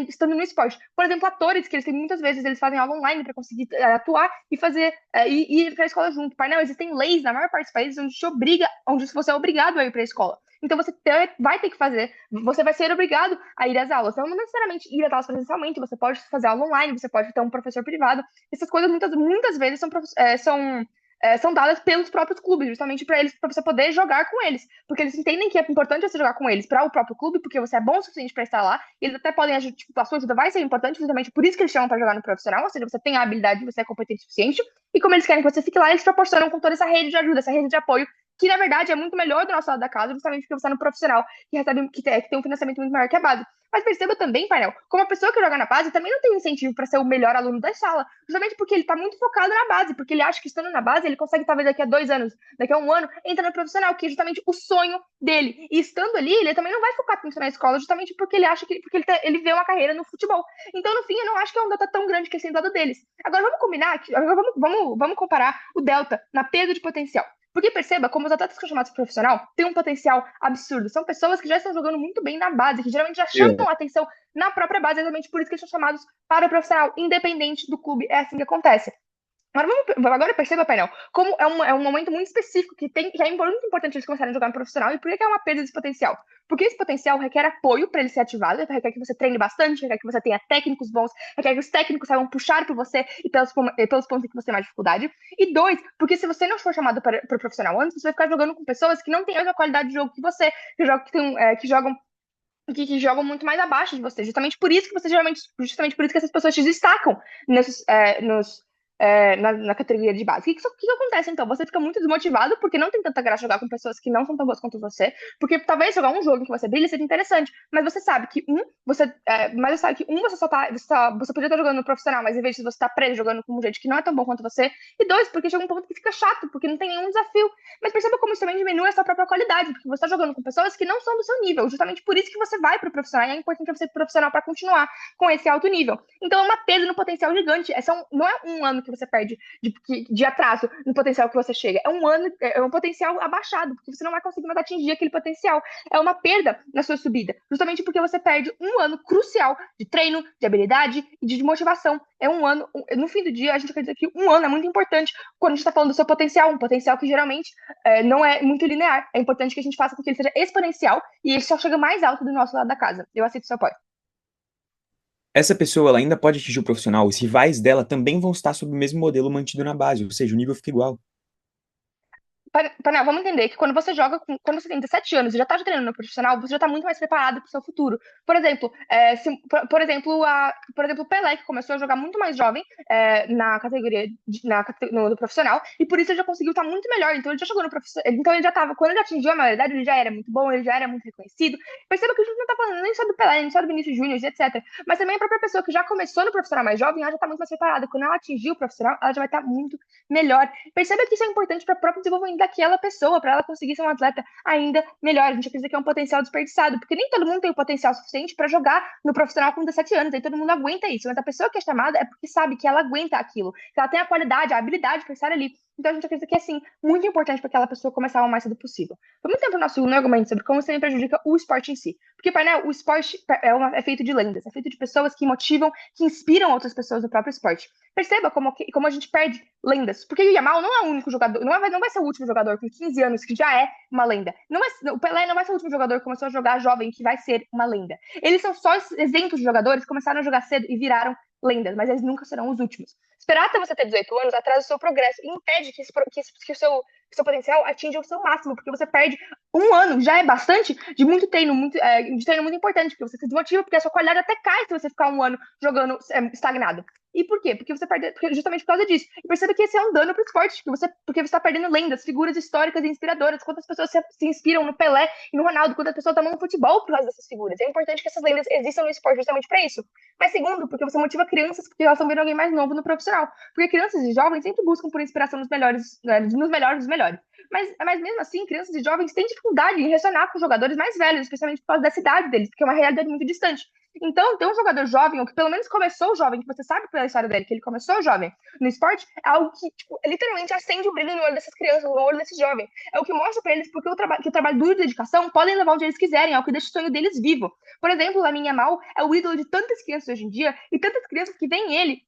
estando no esporte. Por exemplo, atores, que eles têm muitas vezes, eles fazem aula online para conseguir atuar e fazer e ir para a escola junto. Painel, existem leis na maior parte dos países onde você é obrigado a ir para a escola. Então você vai ter que fazer, você vai ser obrigado a ir às aulas. Não necessariamente ir às aulas presencialmente, você pode fazer aula online, você pode ter um professor privado. Essas coisas muitas vezes são dadas pelos próprios clubes, justamente para você poder jogar com eles, porque eles entendem que é importante você jogar com eles para o próprio clube, porque você é bom o suficiente para estar lá, e eles até podem ajudar, tipo, a sua ajuda vai ser importante, justamente por isso que eles chamam para jogar no profissional, ou seja, você tem a habilidade, você é competente o suficiente, e como eles querem que você fique lá, eles proporcionam com toda essa rede de ajuda, essa rede de apoio, que na verdade é muito melhor do nosso lado da casa, justamente porque você é no profissional, que tem um financiamento muito maior que a base. Mas perceba também, painel, como a pessoa que joga na base também não tem incentivo para ser o melhor aluno da sala, justamente porque ele está muito focado na base, porque ele acha que estando na base, ele consegue talvez daqui a 2 anos, daqui a 1 ano, entrar no profissional, que é justamente o sonho dele. E estando ali, ele também não vai focar tanto na escola, justamente porque ele acha que ele vê uma carreira no futebol. Então, no fim, eu não acho que é um delta tão grande que esse lado deles. Agora, vamos combinar, vamos comparar o delta na perda de potencial. Porque perceba como os atletas que são chamados profissional têm um potencial absurdo. São pessoas que já estão jogando muito bem na base, que geralmente já chamam a atenção na própria base, exatamente por isso que eles são chamados para o profissional, independente do clube. É assim que acontece. Agora perceba, painel, como é um momento muito específico que é muito importante eles começarem a jogar no profissional. E por que é uma perda desse potencial? Porque esse potencial requer apoio para ele ser ativado, requer que você treine bastante, requer que você tenha técnicos bons, requer que os técnicos saibam puxar por você e pelos pontos em que você tem mais dificuldade. E 2, porque se você não for chamado para o profissional antes, você vai ficar jogando com pessoas que não têm a mesma qualidade de jogo que você, que jogam muito mais abaixo de você. Justamente por isso que essas pessoas se destacam na categoria de base. O que acontece, então? Você fica muito desmotivado porque não tem tanta graça jogar com pessoas que não são tão boas quanto você, porque talvez jogar um jogo em que você brilha seja interessante, mas você sabe que você poderia estar jogando no profissional, mas em vez de você estar preso jogando com gente que não é tão bom quanto você, e 2, porque chega um ponto que fica chato, porque não tem nenhum desafio. Mas perceba como isso também diminui a sua própria qualidade, porque você está jogando com pessoas que não são do seu nível, justamente por isso que você vai para o profissional, e é importante você ser profissional para continuar com esse alto nível. Então é uma perda no potencial gigante. Não é um ano que que você perde de atraso no potencial que você chega. É um ano, é um potencial abaixado, porque você não vai conseguir mais atingir aquele potencial. É uma perda na sua subida, justamente porque você perde um ano crucial de treino, de habilidade e de motivação. É um ano, no fim do dia, a gente acredita que um ano é muito importante quando a gente está falando do seu potencial, um potencial que geralmente não é muito linear. É importante que a gente faça com que ele seja exponencial e ele só chega mais alto do nosso lado da casa. Eu aceito seu apoio. Essa pessoa ela ainda pode atingir o profissional, os rivais dela também vão estar sob o mesmo modelo mantido na base, ou seja, o nível fica igual. Panel, vamos entender que quando você joga, quando você tem 17 anos e já está treinando no profissional, você já está muito mais preparado para o seu futuro. Por exemplo, o Pelé, que começou a jogar muito mais jovem na categoria no profissional, e por isso ele já conseguiu estar muito melhor. Então ele já chegou no profissional. Então ele já estava, quando ele atingiu a maioridade, ele já era muito bom, ele já era muito reconhecido. Perceba que a gente não está falando nem só do Pelé, nem só do Vinícius Júnior, etc. Mas também a própria pessoa que já começou no profissional mais jovem, ela já está muito mais preparada. Quando ela atingir o profissional, ela já vai estar muito melhor. Perceba que isso é importante para o próprio desenvolvimento daquela pessoa, para ela conseguir ser um atleta ainda melhor. A gente acredita que é um potencial desperdiçado, porque nem todo mundo tem o potencial suficiente para jogar no profissional com 17 anos, nem todo mundo aguenta isso, mas a pessoa que é chamada é porque sabe que ela aguenta aquilo, que ela tem a qualidade, a habilidade para estar ali. Então a gente acredita que é, sim, muito importante para aquela pessoa começar o mais cedo possível. Vamos entrar para o nosso segundo argumento sobre como isso também prejudica o esporte em si. Porque, painel, o esporte é feito de lendas, é feito de pessoas que motivam, que inspiram outras pessoas no próprio esporte. Perceba como a gente perde lendas. Porque o Yamal não é o único jogador, não vai ser o último jogador com 15 anos que já é uma lenda. O Pelé não vai ser o último jogador que começou a jogar jovem que vai ser uma lenda. Eles são só exemplos de jogadores que começaram a jogar cedo e viraram lendas, mas eles nunca serão os últimos. Esperar até você ter 18 anos atrasa o seu progresso e impede que o seu potencial atinja o seu máximo, porque você perde um ano, já é bastante, de muito treino, de treino muito importante, porque você se desmotiva, porque a sua qualidade até cai se você ficar um ano jogando estagnado. E por quê? Porque você perde, justamente por causa disso. E perceba que esse é um dano pro esporte, porque você está perdendo lendas, figuras históricas e inspiradoras. Quantas pessoas se inspiram no Pelé e no Ronaldo, quantas pessoas estão no futebol por causa dessas figuras. É importante que essas lendas existam no esporte justamente para isso. Mas segundo, porque você motiva crianças porque elas estão vendo alguém mais novo no profissional. Porque crianças e jovens sempre buscam por inspiração nos melhores, nos melhores dos melhores. Mas mesmo assim, crianças e jovens têm dificuldade em relacionar com jogadores mais velhos, especialmente por causa da cidade deles, porque é uma realidade muito distante. Então, ter um jogador jovem, ou que pelo menos começou jovem, que você sabe pela história dele, que ele começou jovem no esporte, é algo que, literalmente acende o brilho no olho dessas crianças, no olho desses jovens. É o que mostra pra eles porque que o trabalho duro e dedicação podem levar onde eles quiserem, é o que deixa o sonho deles vivo. Por exemplo, Lamine Yamal é o ídolo de tantas crianças hoje em dia, e tantas crianças que veem ele,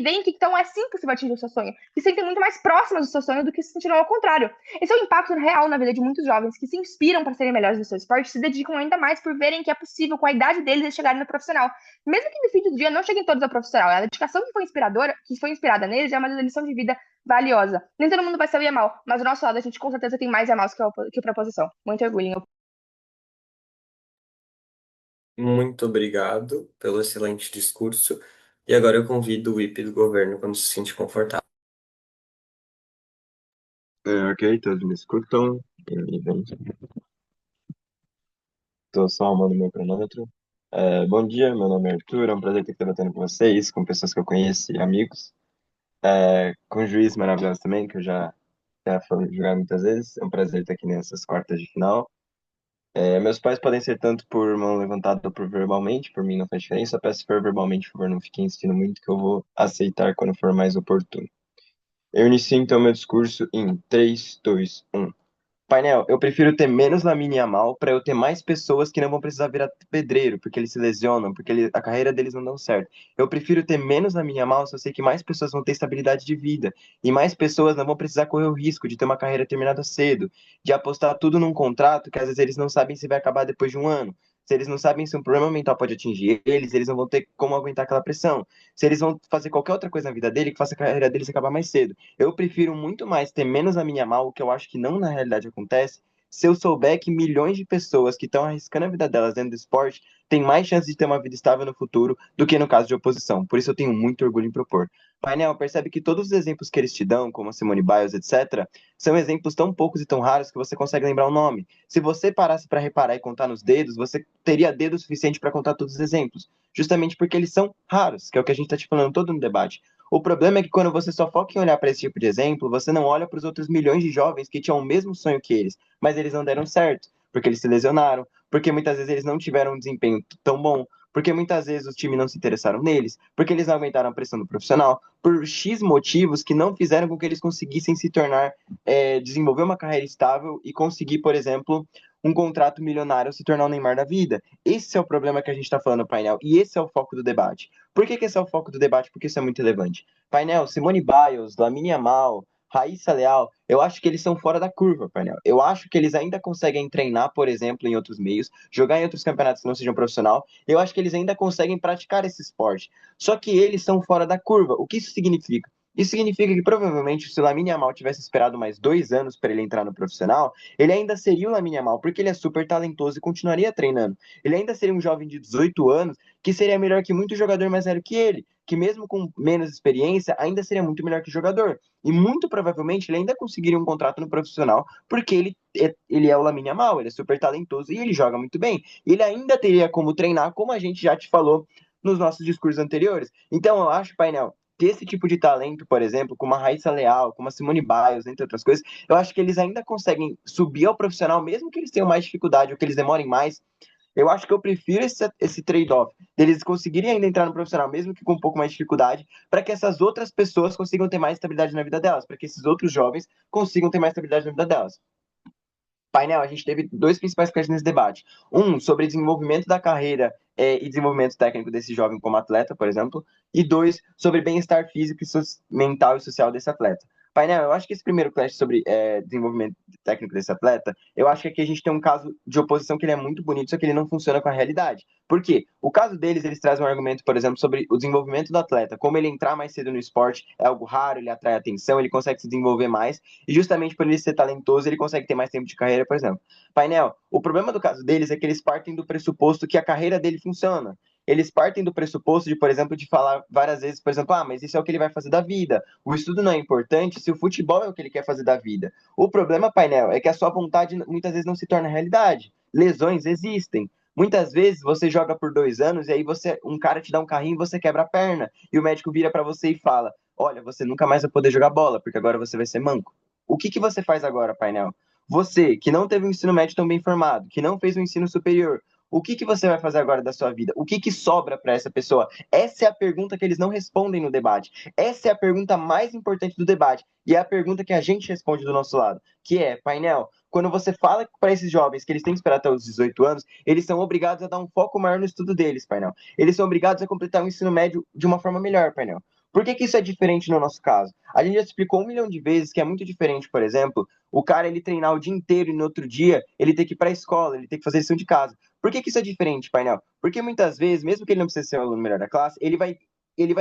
veem que então é assim que você vai atingir o seu sonho, que se sentem muito mais próximas do seu sonho do que se sentiram ao contrário. Esse é o impacto real na vida de muitos jovens que se inspiram para serem melhores no seu esporte, se dedicam ainda mais por verem que é possível, com a idade deles, chegarem no profissional. Mesmo que no fim do dia não cheguem todos ao profissional, a dedicação que foi inspirada neles é uma lição de vida valiosa. Nem todo mundo vai ser o Yamal, mas do nosso lado a gente com certeza tem mais Yamals que proposição. Muito orgulho. Muito obrigado pelo excelente discurso. E agora eu convido o IP do governo quando se sente confortável. Ok, todos me escutam. Estou só arrumando meu cronômetro. Bom dia, meu nome é Arthur. É um prazer estar aqui debatendo com vocês, com pessoas que eu conheço e amigos. Com um juiz maravilhoso também, que eu já falei de jogar muitas vezes. É um prazer estar aqui nessas quartas de final. Meus pais podem ser tanto por mão levantada ou por verbalmente, por mim não faz diferença. Eu peço se for verbalmente, por favor, não fiquem insistindo muito, que eu vou aceitar quando for mais oportuno. Eu inicio então meu discurso em 3, 2, 1. Painel, eu prefiro ter menos Lamine Yamal para eu ter mais pessoas que não vão precisar virar pedreiro, porque eles se lesionam, porque a carreira deles não dá certo. Eu prefiro ter menos Lamine Yamal se eu sei que mais pessoas vão ter estabilidade de vida e mais pessoas não vão precisar correr o risco de ter uma carreira terminada cedo, de apostar tudo num contrato que às vezes eles não sabem se vai acabar depois de um ano. Se eles não sabem se um problema mental pode atingir eles não vão ter como aguentar aquela pressão. Se eles vão fazer qualquer outra coisa na vida dele, que faça a carreira deles acabar mais cedo. Eu prefiro muito mais ter menos a minha mal, o que eu acho que não na realidade acontece, se eu souber que milhões de pessoas que estão arriscando a vida delas dentro do esporte têm mais chance de ter uma vida estável no futuro do que no caso de oposição. Por isso eu tenho muito orgulho em propor. Painel, percebe que todos os exemplos que eles te dão, como a Simone Biles, etc., são exemplos tão poucos e tão raros que você consegue lembrar o nome. Se você parasse para reparar e contar nos dedos, você teria dedo suficiente para contar todos os exemplos. Justamente porque eles são raros, que é o que a gente está te falando todo no debate. O problema é que quando você só foca em olhar para esse tipo de exemplo, você não olha para os outros milhões de jovens que tinham o mesmo sonho que eles, mas eles não deram certo, porque eles se lesionaram, porque muitas vezes eles não tiveram um desempenho tão bom, porque muitas vezes os times não se interessaram neles, porque eles não aguentaram a pressão do profissional, por X motivos que não fizeram com que eles conseguissem se tornar, desenvolver uma carreira estável e conseguir, por exemplo, um contrato milionário, se tornar o Neymar da vida. Esse é o problema que a gente está falando no painel, e esse é o foco do debate. Por que esse é o foco do debate? Porque isso é muito relevante. Painel, Simone Biles, Lamine Yamal, Raíssa Leal, eu acho que eles são fora da curva, painel. Eu acho que eles ainda conseguem treinar, por exemplo, em outros meios, jogar em outros campeonatos que não sejam profissional. Eu acho que eles ainda conseguem praticar esse esporte. Só que eles são fora da curva. O que isso significa? Isso significa que provavelmente se o Lamine Yamal tivesse esperado mais 2 anos para ele entrar no profissional, ele ainda seria o Lamine Yamal, porque ele é super talentoso e continuaria treinando. Ele ainda seria um jovem de 18 anos que seria melhor que muito jogador mais velho que ele, que mesmo com menos experiência, ainda seria muito melhor que o jogador. E muito provavelmente ele ainda conseguiria um contrato no profissional, porque ele é o Lamine Yamal, ele é super talentoso e ele joga muito bem. E ele ainda teria como treinar, como a gente já te falou nos nossos discursos anteriores. Então eu acho, painel, que esse tipo de talento, por exemplo, como a Raíssa Leal, como a Simone Biles, entre outras coisas, eu acho que eles ainda conseguem subir ao profissional, mesmo que eles tenham mais dificuldade ou que eles demorem mais. Eu acho que eu prefiro esse trade-off, deles conseguirem ainda entrar no profissional, mesmo que com um pouco mais de dificuldade, para que essas outras pessoas consigam ter mais estabilidade na vida delas, para que esses outros jovens consigam ter mais estabilidade na vida delas. Painel, a gente teve dois principais questions nesse debate. Um, sobre desenvolvimento da carreira e desenvolvimento técnico desse jovem como atleta, por exemplo. E dois, sobre bem-estar físico, mental e social desse atleta. Painel, eu acho que esse primeiro clash sobre desenvolvimento técnico desse atleta, eu acho que aqui a gente tem um caso de oposição que ele é muito bonito, só que ele não funciona com a realidade. Por quê? O caso deles, eles trazem um argumento, por exemplo, sobre o desenvolvimento do atleta, como ele entrar mais cedo no esporte é algo raro, ele atrai atenção, ele consegue se desenvolver mais, e justamente por ele ser talentoso, ele consegue ter mais tempo de carreira, por exemplo. Painel, o problema do caso deles é que eles partem do pressuposto que a carreira dele funciona. Eles partem do pressuposto de, por exemplo, de falar várias vezes, por exemplo, mas isso é o que ele vai fazer da vida. O estudo não é importante se o futebol é o que ele quer fazer da vida. O problema, painel, é que a sua vontade muitas vezes não se torna realidade. Lesões existem. Muitas vezes você joga por 2 anos e aí um cara te dá um carrinho e você quebra a perna. E o médico vira para você e fala: olha, você nunca mais vai poder jogar bola, porque agora você vai ser manco. O que você faz agora, painel? Você, que não teve um ensino médio tão bem formado, que não fez um ensino superior, o que você vai fazer agora da sua vida? O que sobra para essa pessoa? Essa é a pergunta que eles não respondem no debate. Essa é a pergunta mais importante do debate. E é a pergunta que a gente responde do nosso lado, que é, painel, quando você fala para esses jovens que eles têm que esperar até os 18 anos, eles são obrigados a dar um foco maior no estudo deles, painel. Eles são obrigados a completar o ensino médio de uma forma melhor, painel. Por que isso é diferente no nosso caso? A gente já explicou 1 milhão de vezes que é muito diferente, por exemplo, o cara ele treinar o dia inteiro e no outro dia ele ter que ir para a escola, ele ter que fazer lição de casa. Por que isso é diferente, painel? Porque muitas vezes, mesmo que ele não precise ser o aluno melhor da classe, ele vai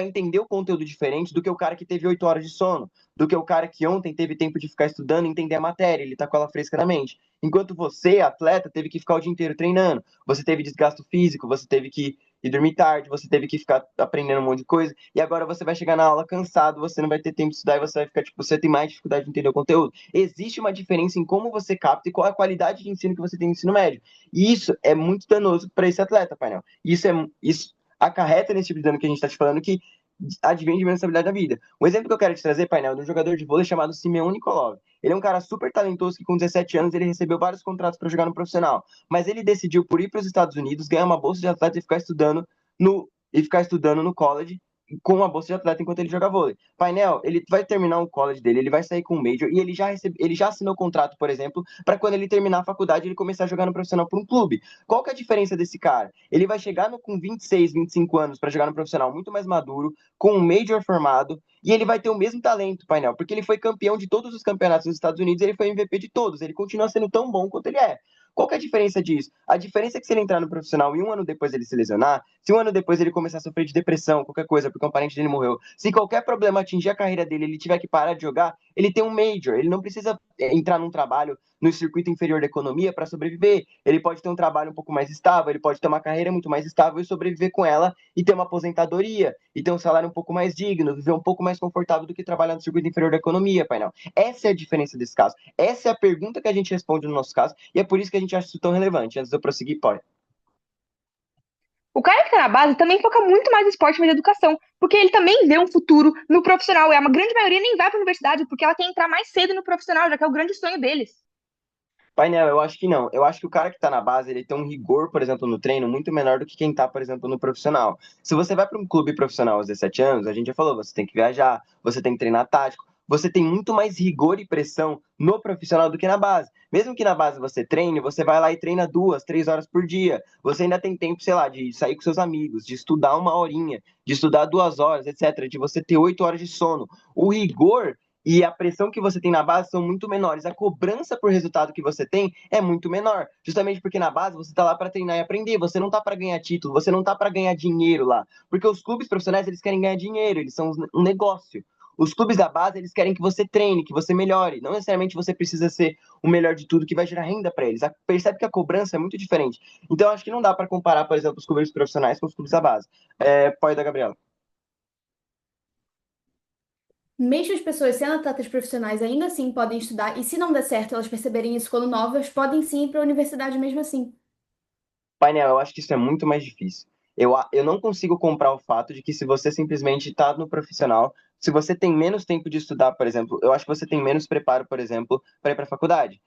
entender o conteúdo diferente do que o cara que teve 8 horas de sono, do que o cara que ontem teve tempo de ficar estudando e entender a matéria, ele tá com ela fresca na mente. Enquanto você, atleta, teve que ficar o dia inteiro treinando, você teve desgaste físico, você teve que ir dormir tarde, você teve que ficar aprendendo um monte de coisa, e agora você vai chegar na aula cansado, você não vai ter tempo de estudar e você vai ficar, tipo, você tem mais dificuldade de entender o conteúdo. Existe uma diferença em como você capta e qual é a qualidade de ensino que você tem no ensino médio. E isso é muito danoso para esse atleta, painel. Isso acarreta nesse tipo de dano que a gente está te falando, que advém de menos estabilidade da vida. Um exemplo que eu quero te trazer, painel, é de um jogador de vôlei chamado Simeon Nikolov. Ele é um cara super talentoso que com 17 anos ele recebeu vários contratos para jogar no profissional, mas ele decidiu por ir para os Estados Unidos, ganhar uma bolsa de atleta e ficar estudando no college com uma bolsa de atleta enquanto ele joga vôlei. Painel, ele vai terminar o college dele, ele vai sair com um major e ele já assinou contrato, por exemplo, para quando ele terminar a faculdade ele começar a jogar no profissional por um clube. Qual que é a diferença desse cara? Ele vai chegar com 26, 25 anos para jogar no profissional muito mais maduro, com um major formado, e ele vai ter o mesmo talento, painel, porque ele foi campeão de todos os campeonatos nos Estados Unidos, ele foi MVP de todos, ele continua sendo tão bom quanto ele é. Qual que é a diferença disso? A diferença é que se ele entrar no profissional e 1 ano depois ele se lesionar, se 1 ano depois ele começar a sofrer de depressão, qualquer coisa, porque um parente dele morreu, se qualquer problema atingir a carreira dele, ele tiver que parar de jogar, ele tem um major, ele não precisa entrar num trabalho no circuito inferior da economia para sobreviver. Ele pode ter um trabalho um pouco mais estável, ele pode ter uma carreira muito mais estável e sobreviver com ela e ter uma aposentadoria e ter um salário um pouco mais digno, viver um pouco mais confortável do que trabalhar no circuito inferior da economia, painel. Essa é a diferença desse caso. Essa é a pergunta que a gente responde no nosso caso e é por isso que a gente acha isso tão relevante. Antes de eu prosseguir, pode. O cara que tá na base também foca muito mais no esporte, mas na educação, porque ele também vê um futuro no profissional. E a grande maioria nem vai pra universidade, porque ela quer entrar mais cedo no profissional, já que é o grande sonho deles. Painel, eu acho que não. Eu acho que o cara que tá na base, ele tem um rigor, por exemplo, no treino muito menor do que quem tá, por exemplo, no profissional. Se você vai para um clube profissional aos 17 anos, a gente já falou, você tem que viajar, você tem que treinar tático, você tem muito mais rigor e pressão no profissional do que na base. Mesmo que na base você treine, você vai lá e treina 2, 3 horas por dia. Você ainda tem tempo, sei lá, de sair com seus amigos, de estudar 1 horinha, de estudar 2 horas, etc., de você ter 8 horas de sono. O rigor e a pressão que você tem na base são muito menores. A cobrança por resultado que você tem é muito menor. Justamente porque na base você está lá para treinar e aprender. Você não está para ganhar título, você não está para ganhar dinheiro lá. Porque os clubes profissionais, eles querem ganhar dinheiro, eles são um negócio. Os clubes da base, eles querem que você treine, que você melhore. Não necessariamente você precisa ser o melhor de tudo que vai gerar renda para eles. Percebe que a cobrança é muito diferente. Então, acho que não dá para comparar, por exemplo, os clubes profissionais com os clubes da base. Pode dar, Gabriela. Mesmo as pessoas sendo atletas profissionais ainda assim podem estudar, e se não der certo elas perceberem isso quando novas, podem sim ir para a universidade mesmo assim. Painel, eu acho que isso é muito mais difícil. Eu não consigo comprar o fato de que se você simplesmente está no profissional, se você tem menos tempo de estudar, por exemplo, eu acho que você tem menos preparo, por exemplo, para ir para a faculdade.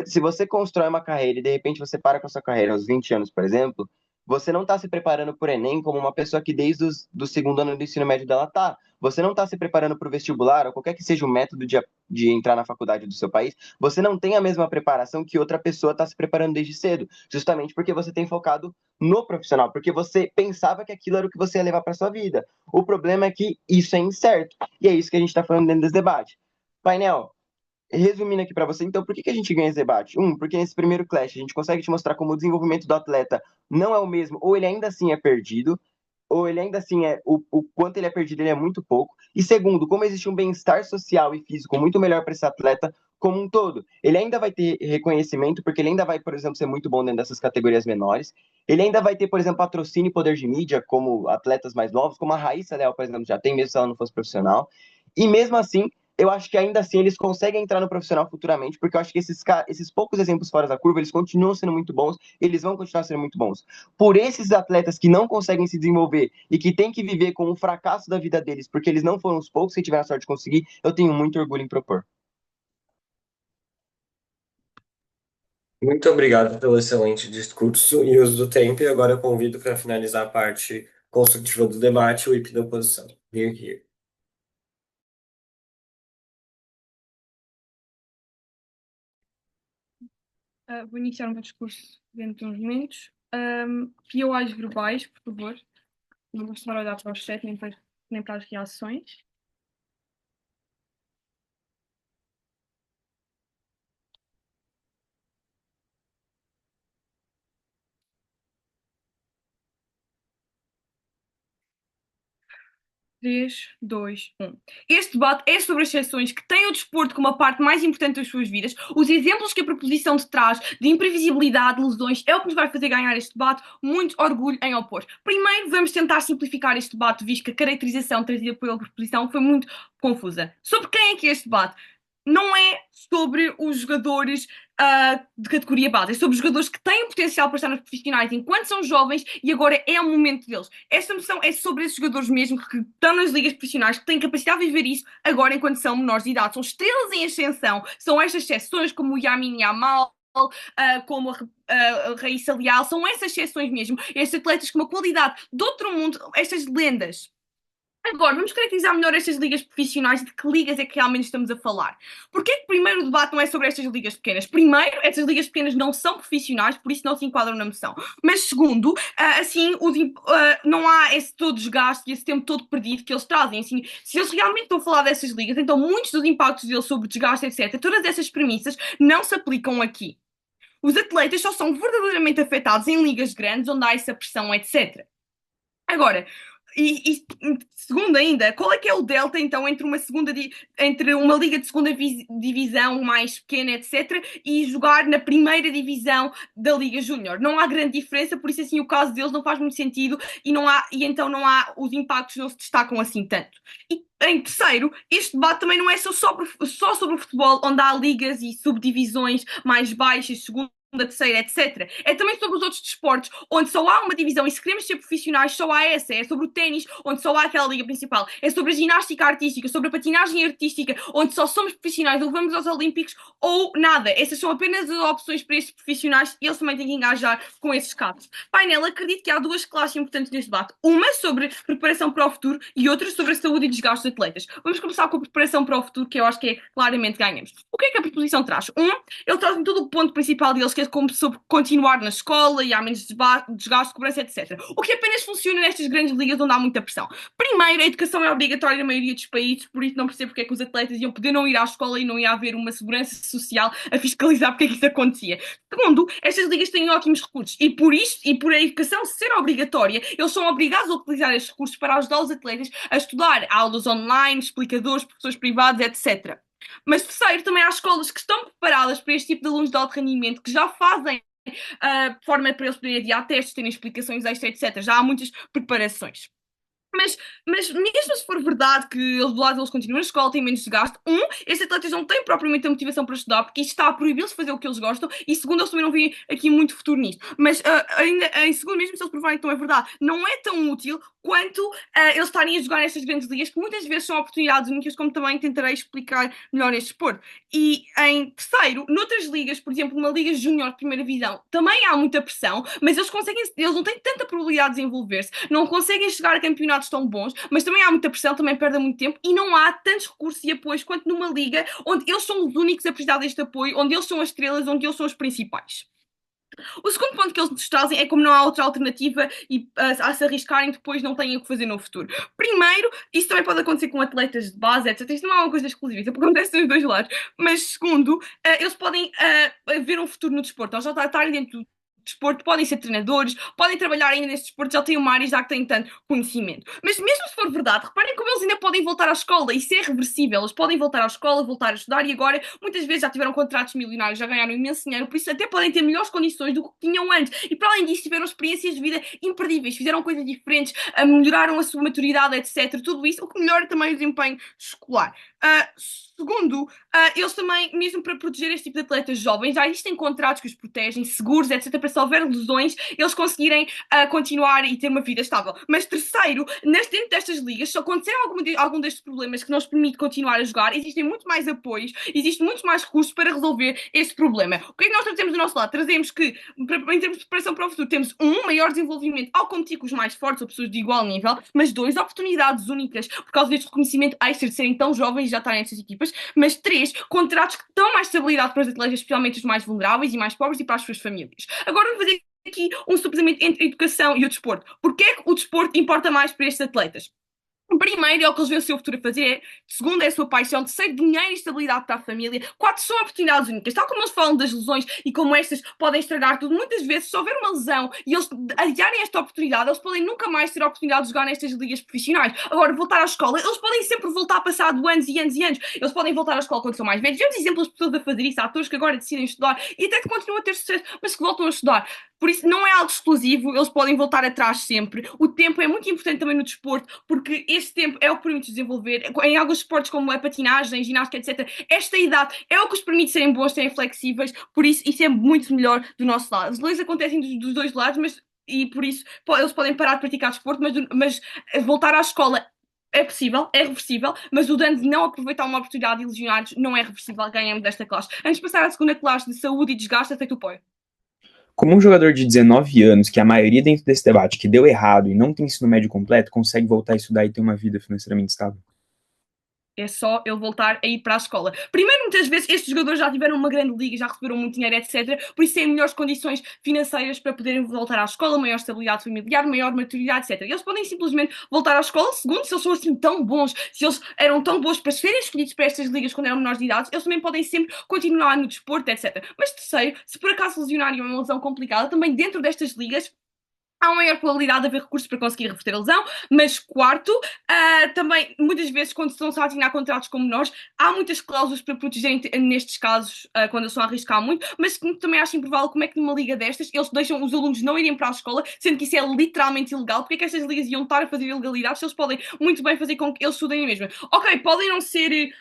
Se você constrói uma carreira e de repente você para com a sua carreira aos 20 anos, por exemplo, você não está se preparando para o Enem como uma pessoa que desde do segundo ano do ensino médio dela está. Você não está se preparando para o vestibular, ou qualquer que seja o método de entrar na faculdade do seu país, você não tem a mesma preparação que outra pessoa está se preparando desde cedo, justamente porque você tem focado no profissional, porque você pensava que aquilo era o que você ia levar para sua vida. O problema é que isso é incerto, e é isso que a gente está falando dentro desse debate. Painel, resumindo aqui para você, então, por que a gente ganha esse debate? Porque nesse primeiro clash a gente consegue te mostrar como o desenvolvimento do atleta não é o mesmo, ou ele ainda assim é perdido, ou ele ainda assim o quanto ele é perdido, ele é muito pouco. E segundo, como existe um bem-estar social e físico muito melhor para esse atleta como um todo. Ele ainda vai ter reconhecimento, porque ele ainda vai, por exemplo, ser muito bom dentro dessas categorias menores. Ele ainda vai ter, por exemplo, patrocínio e poder de mídia, como atletas mais novos, como a Raíssa Leal, por exemplo, já tem, mesmo se ela não fosse profissional. E mesmo assim, eu acho que ainda assim eles conseguem entrar no profissional futuramente, porque eu acho que esses poucos exemplos fora da curva, eles continuam sendo muito bons, eles vão continuar sendo muito bons. Por esses atletas que não conseguem se desenvolver e que têm que viver com o fracasso da vida deles, porque eles não foram os poucos que tiveram a sorte de conseguir, eu tenho muito orgulho em propor. Muito obrigado pelo excelente discurso e uso do tempo. E agora eu convido para finalizar a parte construtiva do debate o IP da oposição. Here, here. Vou iniciar o meu discurso dentro de uns minutos. POAs verbais, por favor. Não vou estar a olhar para o chat nem para as reações. Três, dois, um. Este debate é sobre as exceções que têm o desporto como a parte mais importante das suas vidas. Os exemplos que a proposição te traz de imprevisibilidade, lesões, é o que nos vai fazer ganhar este debate. Muito orgulho em opor. Primeiro, vamos tentar simplificar este debate, visto que a caracterização trazida pela proposição foi muito confusa. Sobre quem é que é este debate? Não é sobre os jogadores de categoria base, é sobre os jogadores que têm potencial para estar nos profissionais enquanto são jovens e agora é o momento deles. Esta noção é sobre esses jogadores mesmo que estão nas ligas profissionais, que têm capacidade de viver isso agora enquanto são menores de idade. São estrelas em ascensão, são estas exceções como o Yamin Yamal, como a Raíssa Leal, são essas exceções mesmo, estes atletas com uma qualidade de outro mundo, estas lendas. Agora, vamos caracterizar melhor estas ligas profissionais e de que ligas é que realmente estamos a falar. Porquê que primeiro o debate não é sobre estas ligas pequenas? Primeiro, estas ligas pequenas não são profissionais, por isso não se enquadram na moção. Mas segundo, assim, não há esse todo desgaste e esse tempo todo perdido que eles trazem. Assim, se eles realmente estão a falar dessas ligas, então muitos dos impactos deles sobre desgaste, etc., todas essas premissas não se aplicam aqui. Os atletas só são verdadeiramente afetados em ligas grandes, onde há essa pressão, etc. Agora, segundo ainda, qual é que é o delta então entre entre uma liga de segunda divisão mais pequena, etc., e jogar na primeira divisão da Liga Júnior? Não há grande diferença, por isso assim o caso deles não faz muito sentido e então não há, os impactos não se destacam assim tanto. E em terceiro, este debate também não é só sobre o futebol, onde há ligas e subdivisões mais baixas, segunda terceira, etc. É também sobre os outros desportos, onde só há uma divisão e se queremos ser profissionais, só há essa. É sobre o ténis, onde só há aquela liga principal. É sobre a ginástica artística, sobre a patinagem artística, onde só somos profissionais ou vamos aos Olímpicos ou nada. Essas são apenas as opções para estes profissionais e eles também têm que engajar com esses casos. Painel, acredito que há duas classes importantes neste debate. Uma sobre preparação para o futuro e outra sobre a saúde e desgaste dos atletas. Vamos começar com a preparação para o futuro, que eu acho que é claramente ganhamos. O que é que a proposição traz? Ele traz-me todo o ponto principal deles, que é como sobre continuar na escola e há menos desgaste, cobrança, etc. O que apenas funciona nestas grandes ligas onde há muita pressão. Primeiro, a educação é obrigatória na maioria dos países, por isso não percebo porque é que os atletas iam poder não ir à escola e não ia haver uma segurança social a fiscalizar porque é que isso acontecia. Segundo, estas ligas têm ótimos recursos e por isso, e por a educação ser obrigatória, eles são obrigados a utilizar estes recursos para ajudar os atletas a estudar aulas online, explicadores, professores privados, etc. Mas terceiro, também há escolas que estão preparadas para este tipo de alunos de alto rendimento, que já fazem forma para eles poderem adiar testes, terem explicações extra, etc. Já há muitas preparações. Mas mesmo se for verdade que eles do lado eles continuam na escola, têm menos desgaste, estes atletas não têm propriamente a motivação para estudar, porque isto está a proibi-los de fazer o que eles gostam, e segundo, eles também não veem aqui muito futuro nisto. Mas ainda em segundo, mesmo se eles provarem que não é verdade, não é tão útil quanto eles estarem a jogar nestas grandes ligas, que muitas vezes são oportunidades únicas, como também tentarei explicar melhor neste desporto. E em terceiro, noutras ligas, por exemplo, uma liga júnior de primeira divisão, também há muita pressão, mas eles não têm tanta probabilidade de desenvolver-se, não conseguem chegar a campeonatos tão bons, mas também há muita pressão, também perdem muito tempo e não há tantos recursos e apoios quanto numa liga onde eles são os únicos a precisar deste apoio, onde eles são as estrelas, onde eles são os principais. O segundo ponto que eles nos trazem é como não há outra alternativa e a se arriscarem depois não têm o que fazer no futuro. Primeiro, isso também pode acontecer com atletas de base, etc. Isto não é uma coisa exclusiva, isso acontece nos dois lados. Mas segundo, eles podem ver um futuro no desporto. Eles já estarem dentro do desporto, podem ser treinadores, podem trabalhar ainda nesse desporto, já têm uma área já que têm tanto conhecimento. Mas mesmo se for verdade, reparem como eles ainda podem voltar à escola, isso é reversível, eles podem voltar à escola, voltar a estudar e agora muitas vezes já tiveram contratos milionários, já ganharam imenso dinheiro, por isso até podem ter melhores condições do que tinham antes. E para além disso tiveram experiências de vida imperdíveis, fizeram coisas diferentes, melhoraram a sua maturidade, etc. Tudo isso, o que melhora também o desempenho escolar. Segundo, eles também, mesmo para proteger este tipo de atletas jovens, já existem contratos que os protegem, seguros, etc., para se houver lesões, eles conseguirem continuar e ter uma vida estável. Mas terceiro, dentro destas ligas, se acontecer algum destes problemas que não os permite continuar a jogar, existem muito mais apoios, existem muitos mais recursos para resolver este problema. O que é que nós trazemos do nosso lado? Trazemos que, em termos de preparação para o futuro, temos maior desenvolvimento ao competir com os mais fortes ou pessoas de igual nível, mas dois, oportunidades únicas por causa deste reconhecimento extra de serem tão jovens e já estarem nestas equipas, mas três, contratos que dão mais estabilidade para os atletas, especialmente os mais vulneráveis e mais pobres e para as suas famílias. Agora vamos fazer aqui um suplemento entre a educação e o desporto. Porquê é que o desporto importa mais para estes atletas? Primeiro, é o que eles veem o seu futuro a fazer. Segundo, é a sua paixão. Terceiro, dinheiro e estabilidade para a família. Quatro, são oportunidades únicas. Tal como eles falam das lesões e como estas podem estragar tudo, muitas vezes, se houver uma lesão e eles adiarem esta oportunidade, eles podem nunca mais ter a oportunidade de jogar nestas ligas profissionais. Agora, voltar à escola, eles podem sempre voltar passado anos e anos e anos. Eles podem voltar à escola quando são mais velhos. Vemos exemplos de pessoas a fazer isso, atores que agora decidem estudar e até que continuam a ter sucesso, mas que voltam a estudar. Por isso, não é algo exclusivo, eles podem voltar atrás sempre. O tempo é muito importante também no desporto, porque este tempo é o que permite desenvolver. Em alguns esportes, como a patinagem, ginástica, etc., esta idade é o que os permite serem bons, serem flexíveis, por isso é muito melhor do nosso lado. As lesões acontecem dos dois lados, e por isso eles podem parar de praticar desporto, mas voltar à escola é possível, é reversível, mas o dano de não aproveitar uma oportunidade de lesionados não é reversível. Ganhamos desta classe. Antes de passar à segunda classe de saúde e desgaste, aceito o apoio. Como um jogador de 19 anos, que a maioria dentro desse debate que deu errado e não tem ensino médio completo, consegue voltar a estudar e ter uma vida financeiramente estável? É só ele voltar a ir para a escola. Primeiro, muitas vezes, estes jogadores já tiveram uma grande liga, já receberam muito dinheiro, etc. Por isso têm melhores condições financeiras para poderem voltar à escola, maior estabilidade familiar, maior maturidade, etc. Eles podem simplesmente voltar à escola. Segundo, se eles são assim tão bons, se eles eram tão bons para serem escolhidos para estas ligas quando eram menores de idade, eles também podem sempre continuar no desporto, etc. Mas terceiro, se por acaso lesionarem uma lesão complicada, também dentro destas ligas, há uma maior probabilidade de haver recursos para conseguir reverter a lesão, mas quarto, também, muitas vezes, quando estão-se a assinar contratos com menores, há muitas cláusulas para protegerem nestes casos, quando eles estão a arriscar muito, mas também acho improvável como é que numa liga destas eles deixam os alunos não irem para a escola, sendo que isso é literalmente ilegal. Porque é que estas ligas iam estar a fazer ilegalidades se eles podem muito bem fazer com que eles estudem a mesma? Ok, podem não ser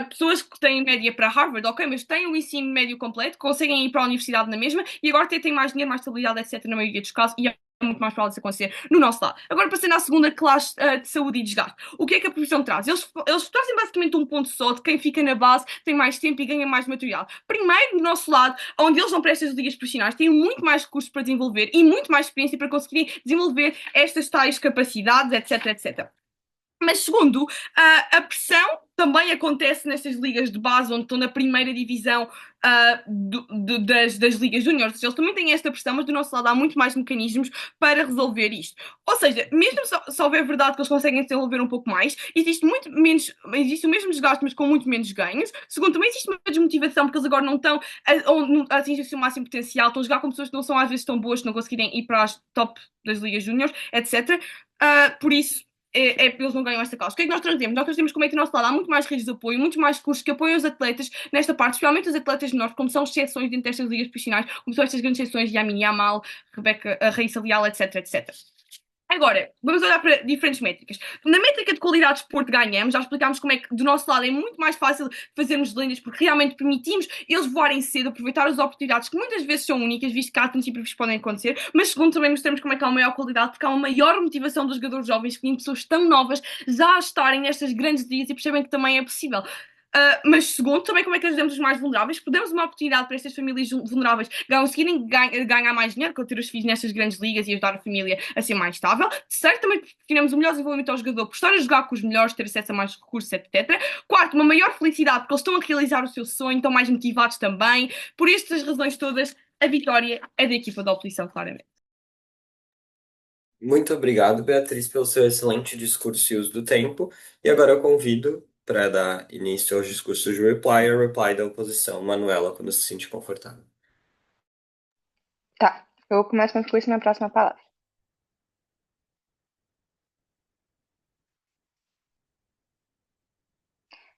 pessoas que têm média para Harvard, ok, mas têm o ensino médio completo, conseguem ir para a universidade na mesma e agora têm mais dinheiro, mais estabilidade, etc. na maioria dos casos, e muito mais provável de acontecer no nosso lado. Agora, passando à segunda classe de saúde e desgaste. O que é que a profissão traz? Eles trazem basicamente um ponto só de quem fica na base, tem mais tempo e ganha mais material. Primeiro, do nosso lado, onde eles não prestam as ligas profissionais, têm muito mais recursos para desenvolver e muito mais experiência para conseguirem desenvolver estas tais capacidades, etc, etc. Mas segundo, a pressão também acontece nestas ligas de base, onde estão na primeira divisão das ligas júniores. Eles também têm esta pressão, mas do nosso lado há muito mais mecanismos para resolver isto. Ou seja, mesmo se houver verdade que eles conseguem desenvolver um pouco mais, existe muito menos, existe o mesmo desgaste, mas com muito menos ganhos. Segundo, também existe uma desmotivação, porque eles agora não estão a atingir o seu máximo potencial, estão a jogar com pessoas que não são às vezes tão boas, que não conseguirem ir para as top das ligas júniores, etc. Por isso, eles não ganham esta causa. O que é que nós trazemos? Nós trazemos como é que do nosso lado há muito mais redes de apoio, muito mais cursos que apoiam os atletas nesta parte, especialmente os atletas menores, como são exceções dentro destas ligas profissionais, como são estas grandes exceções, Yamin Yamal, Rebeca, a Raíssa Leal, etc, etc. Agora, vamos olhar para diferentes métricas. Na métrica de qualidade de desporto ganhamos, já explicámos como é que do nosso lado é muito mais fácil fazermos lendas porque realmente permitimos eles voarem cedo, aproveitar as oportunidades que muitas vezes são únicas, visto que há tantos imprevistos que podem acontecer, mas segundo também mostramos como é que há uma maior qualidade porque há uma maior motivação dos jogadores jovens que vêm pessoas tão novas já a estarem nestas grandes ligas e percebem que também é possível. Mas segundo, também como é que ajudamos os mais vulneráveis, podemos uma oportunidade para estas famílias vulneráveis conseguirem ganhar mais dinheiro, ter os filhos nestas grandes ligas e ajudar a família a ser mais estável. Terceiro, também proporcionamos o melhor desenvolvimento ao jogador por estar a jogar com os melhores, ter acesso a mais recursos, etc. Quarto, uma maior felicidade porque eles estão a realizar o seu sonho, estão mais motivados também. Por estas razões todas, a vitória é da equipa da oposição, claramente. Muito obrigado, Beatriz, pelo seu excelente discurso e uso do tempo. E agora eu convido para dar início aos discursos de reply, a reply da oposição. Manuela, quando se sentir confortável. Tá, eu começo meu discurso na próxima palavra.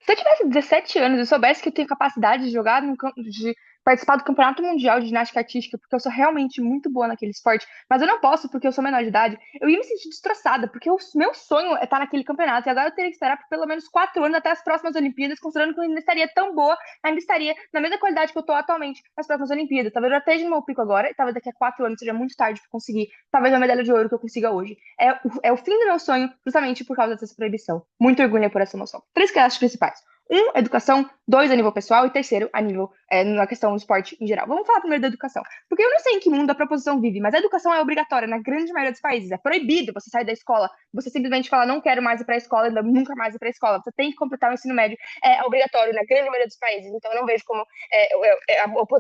Se eu tivesse 17 anos e soubesse que eu tenho capacidade de jogar de participar do Campeonato Mundial de Ginástica Artística, porque eu sou realmente muito boa naquele esporte, mas eu não posso porque eu sou menor de idade, eu ia me sentir destroçada, porque o meu sonho é estar naquele campeonato, e agora eu teria que esperar por pelo menos 4 anos até as próximas Olimpíadas, considerando que eu ainda estaria tão boa, ainda estaria na mesma qualidade que eu tô atualmente nas próximas Olimpíadas. Talvez eu esteja no meu pico agora, e talvez daqui a 4 anos seja muito tarde para conseguir, talvez a medalha de ouro que eu consiga hoje. É o fim do meu sonho, justamente por causa dessa proibição. Muito orgulho por essa emoção. 3 classes principais. 1, educação. 2, a nível pessoal. E terceiro, a nível, na questão do esporte em geral. Vamos falar primeiro da educação. Porque eu não sei em que mundo a proposição vive, mas a educação é obrigatória na grande maioria dos países. É proibido você sair da escola, você simplesmente fala, não quero mais ir para a escola, nunca mais ir para a escola. Você tem que completar o ensino médio. É obrigatório na grande maioria dos países. Então eu não vejo como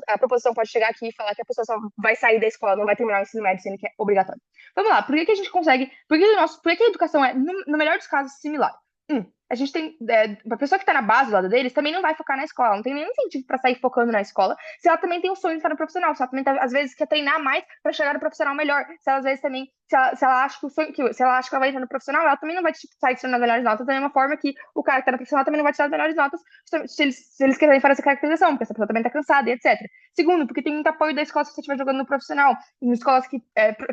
a proposição pode chegar aqui e falar que a pessoa só vai sair da escola, não vai terminar o ensino médio, sendo que é obrigatório. Vamos lá, por que a gente consegue... Por que a educação é, no melhor dos casos, similar? A gente tem. A pessoa que está na base do lado deles também não vai focar na escola, não tem nenhum incentivo para sair focando na escola, se ela também tem o sonho de estar no profissional, se ela também, às vezes, quer treinar mais para chegar no profissional melhor, se ela, às vezes, também. Se ela acha que o sonho, se ela acha que ela vai entrar no profissional, ela também não vai sair tirando as melhores notas, da mesma forma que o cara que está no profissional também não vai tirar as melhores notas se eles quiserem fazer essa caracterização, porque essa pessoa também está cansada e etc. Segundo, porque tem muito apoio da escola se você estiver jogando no profissional, em escolas que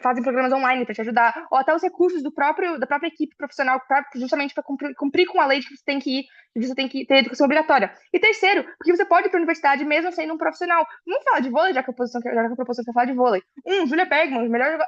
fazem programas online para te ajudar, ou até os recursos da própria equipe profissional, justamente para cumprir com a lei de que você tem que ter educação obrigatória. E terceiro, porque você pode ir para a universidade mesmo sendo um profissional. Vamos falar de vôlei, já que a proposição quer falar de vôlei. Julia Bergman, melhor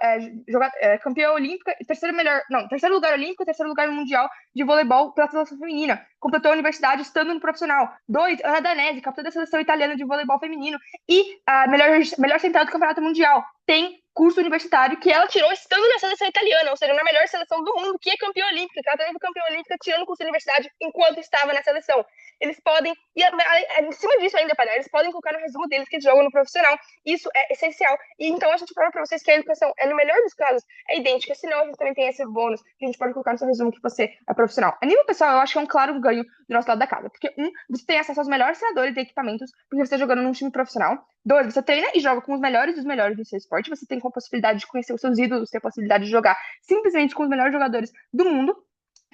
campeã olímpica, terceiro lugar olímpico e terceiro lugar mundial de voleibol pela seleção feminina. Completou a universidade estando no profissional. 2, Ana Danese, capitã da seleção italiana de voleibol feminino e a melhor central do campeonato mundial. Tem curso universitário que ela tirou estando na seleção italiana, ou seja, na melhor seleção do mundo, que é campeã olímpica, que ela também foi campeã olímpica tirando curso de universidade enquanto estava na seleção. eles podem, em cima disso ainda, painel, eles podem colocar no resumo deles que eles jogam no profissional. Isso é essencial. E então a gente prova para vocês que a educação é, no melhor dos casos, é idêntica, senão a gente também tem esse bônus que a gente pode colocar no seu resumo que você é profissional. A nível pessoal, eu acho que é um claro ganho do nosso lado da casa, porque, você tem acesso aos melhores treinadores e equipamentos, porque você está jogando num time profissional. 2, você treina e joga com os melhores dos melhores do seu esporte, você tem a possibilidade de conhecer os seus ídolos, ter a possibilidade de jogar simplesmente com os melhores jogadores do mundo.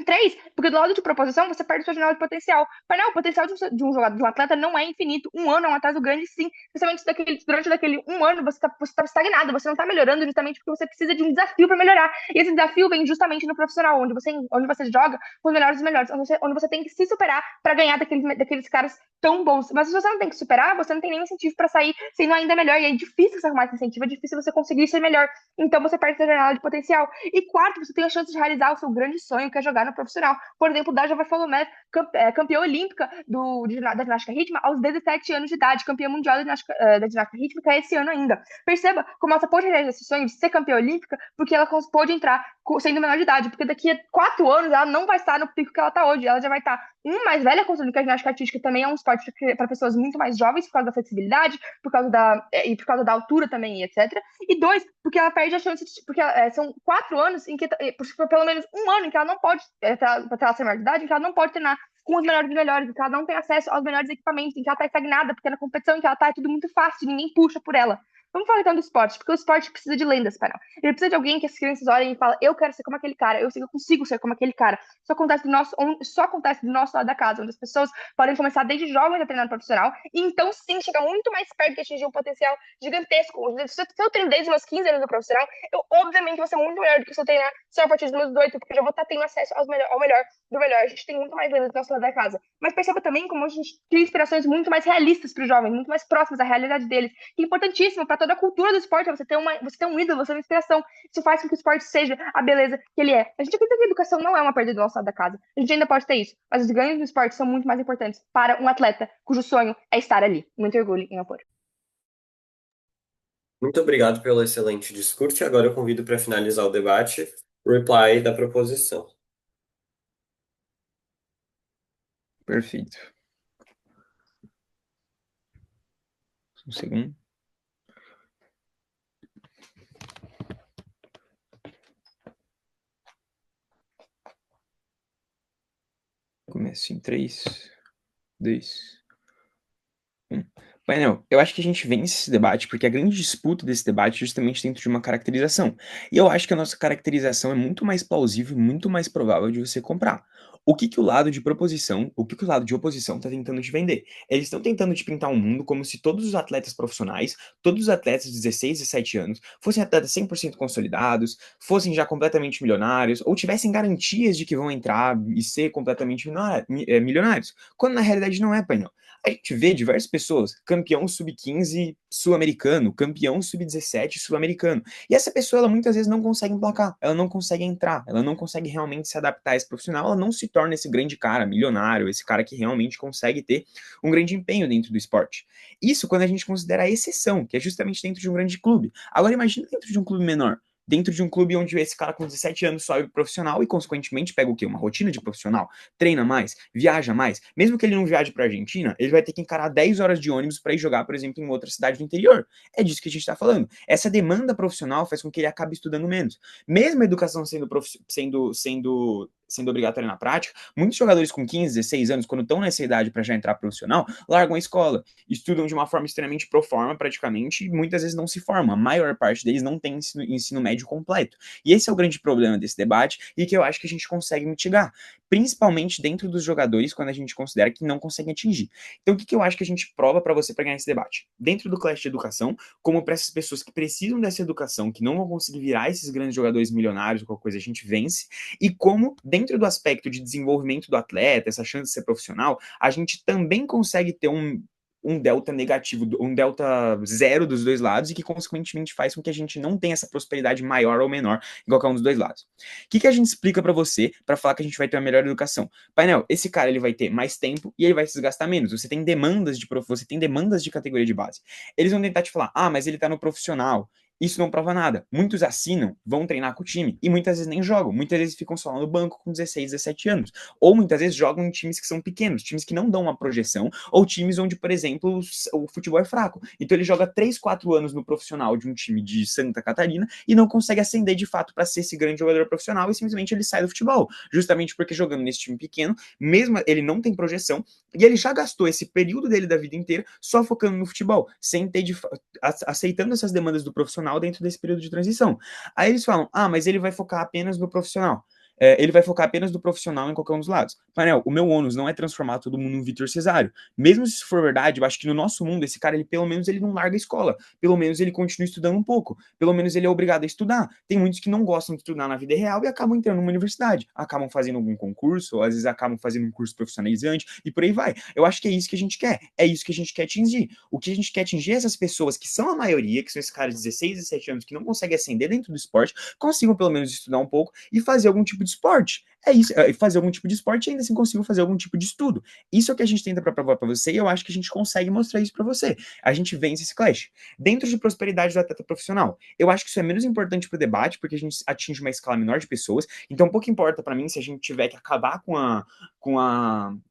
3, porque do lado de proposição você perde sua janela de potencial. Mas não, o potencial de um jogador, de um atleta não é infinito. Um ano é um atraso grande, sim. Principalmente durante daquele um ano você tá estagnado, você não tá melhorando justamente porque você precisa de um desafio para melhorar. E esse desafio vem justamente no profissional, onde você joga com os melhores dos melhores, onde você tem que se superar para ganhar daqueles caras tão bons. Mas se você não tem que superar, você não tem nenhum incentivo para sair sendo ainda melhor. E é difícil você arrumar esse incentivo, é difícil você conseguir ser melhor. Então você perde sua janela de potencial. E 4, você tem a chance de realizar o seu grande sonho, que é jogar no profissional. Por exemplo, Daja Varfolomev, campeã olímpica da ginástica rítmica aos 17 anos de idade, campeã mundial da ginástica rítmica esse ano ainda. Perceba como ela pode realizar esse sonho de ser campeã olímpica, porque ela pôde entrar sendo menor de idade, porque daqui a 4 anos ela não vai estar no pico que ela está hoje, ela já vai estar mais velha, considerando que a ginástica artística também é um esporte para pessoas muito mais jovens, por causa da flexibilidade, por causa da altura também, etc. E 2, porque ela perde a chance, porque são 4 anos em que, por pelo menos um ano em que ela não pode, para ela ser maior de idade, em que ela não pode treinar com os melhores dos melhores, em que ela não tem acesso aos melhores equipamentos, em que ela está estagnada, porque na competição em que ela está é tudo muito fácil, ninguém puxa por ela. Vamos falar então do esporte, porque o esporte precisa de lendas, para não. Ele precisa de alguém que as crianças olhem e falem, eu quero ser como aquele cara, eu sei que eu consigo ser como aquele cara. Só acontece do nosso lado da casa, onde as pessoas podem começar desde jovens a treinar no profissional, e então sim chegar muito mais perto de atingir um potencial gigantesco. Se eu treino desde os meus 15 anos no profissional, eu obviamente vou ser muito melhor do que se eu treinar só a partir dos meus 18, porque eu já vou estar tendo acesso ao melhor do melhor. A gente tem muito mais lendas do nosso lado da casa. Mas perceba também como a gente cria inspirações muito mais realistas para os jovens, muito mais próximas à realidade deles, que é importantíssimo para toda a cultura do esporte, você ter um ídolo, você ter uma inspiração. Isso faz com que o esporte seja a beleza que ele é. A gente acredita que a educação não é uma perda do nosso lado da casa. A gente ainda pode ter isso, mas os ganhos do esporte são muito mais importantes para um atleta cujo sonho é estar ali. Muito orgulho em apoio. Muito obrigado pelo excelente discurso e agora eu convido para finalizar o debate o reply da proposição. Perfeito. Um segundo. Começo em 3, 2, 1. Painel, eu acho que a gente vence esse debate porque a grande disputa desse debate é justamente dentro de uma caracterização. E eu acho que a nossa caracterização é muito mais plausível e muito mais provável de você comprar. O que o lado de proposição, o que o lado de oposição está tentando te vender? Eles estão tentando te pintar um mundo como se todos os atletas profissionais, todos os atletas de 16, 17 anos, fossem atletas 100% consolidados, fossem já completamente milionários, ou tivessem garantias de que vão entrar e ser completamente milionários. Quando na realidade não é, painel. A gente vê diversas pessoas, campeão sub-15 sul-americano, campeão sub-17 sul-americano. E essa pessoa, ela muitas vezes não consegue emplacar, ela não consegue entrar, ela não consegue realmente se adaptar a esse profissional, ela não se torna esse grande cara, milionário, esse cara que realmente consegue ter um grande empenho dentro do esporte. Isso quando a gente considera a exceção, que é justamente dentro de um grande clube. Agora imagina dentro de um clube menor. Dentro de um clube onde esse cara com 17 anos sobe profissional e, consequentemente, pega o quê? Uma rotina de profissional, treina mais, viaja mais. Mesmo que ele não viaje para a Argentina, ele vai ter que encarar 10 horas de ônibus para ir jogar, por exemplo, em outra cidade do interior. É disso que a gente está falando. Essa demanda profissional faz com que ele acabe estudando menos. Mesmo a educação sendo obrigatória na prática, muitos jogadores com 15, 16 anos, quando estão nessa idade para já entrar profissional, largam a escola, estudam de uma forma extremamente pro forma, praticamente, e muitas vezes não se formam. A maior parte deles não tem ensino médio completo. E esse é o grande problema desse debate e que eu acho que a gente consegue mitigar, principalmente dentro dos jogadores, quando a gente considera que não conseguem atingir. Então, o que eu acho que a gente prova para você para ganhar esse debate? Dentro do Clash de Educação, como para essas pessoas que precisam dessa educação, que não vão conseguir virar esses grandes jogadores milionários ou qualquer coisa, a gente vence, e como, dentro do aspecto de desenvolvimento do atleta, essa chance de ser profissional, a gente também consegue ter um delta negativo, um delta zero dos dois lados e que, consequentemente, faz com que a gente não tenha essa prosperidade maior ou menor em qualquer um dos dois lados. O que a gente explica para você para falar que a gente vai ter uma melhor educação? Painel, esse cara ele vai ter mais tempo e ele vai se desgastar menos. Você tem demandas de categoria de base. Eles vão tentar te falar, mas ele tá no profissional, Isso não prova nada. Muitos assinam, vão treinar com o time e muitas vezes nem jogam. Muitas vezes ficam só no banco com 16, 17 anos. Ou muitas vezes jogam em times que são pequenos, times que não dão uma projeção, ou times onde, por exemplo, o futebol é fraco. Então ele joga 3, 4 anos no profissional de um time de Santa Catarina e não consegue ascender de fato para ser esse grande jogador profissional e simplesmente ele sai do futebol. Justamente porque jogando nesse time pequeno, mesmo ele não tem projeção e ele já gastou esse período dele da vida inteira só focando no futebol, sem ter aceitando essas demandas do profissional dentro desse período de transição. Aí eles falam, mas ele vai focar apenas no profissional. Ele vai focar apenas no profissional em qualquer um dos lados. Manel, o meu ônus não é transformar todo mundo em Vitor Cesário. Mesmo se isso for verdade, eu acho que no nosso mundo, esse cara, ele pelo menos ele não larga a escola. Pelo menos ele continua estudando um pouco. Pelo menos ele é obrigado a estudar. Tem muitos que não gostam de estudar na vida real e acabam entrando numa universidade. Acabam fazendo algum concurso, ou às vezes acabam fazendo um curso profissionalizante, e por aí vai. Eu acho que é isso que a gente quer. É isso que a gente quer atingir. O que a gente quer atingir é essas pessoas que são a maioria, que são esses caras de 16, 17 anos que não conseguem ascender dentro do esporte, consigam pelo menos estudar um pouco e fazer algum tipo de esporte. É isso, fazer algum tipo de esporte e ainda assim consigo fazer algum tipo de estudo. Isso é o que a gente tenta para provar para você e eu acho que a gente consegue mostrar isso para você. A gente vence esse clash. Dentro de prosperidade do atleta profissional, eu acho que isso é menos importante para o debate, porque a gente atinge uma escala menor de pessoas, então pouco importa para mim se a gente tiver que acabar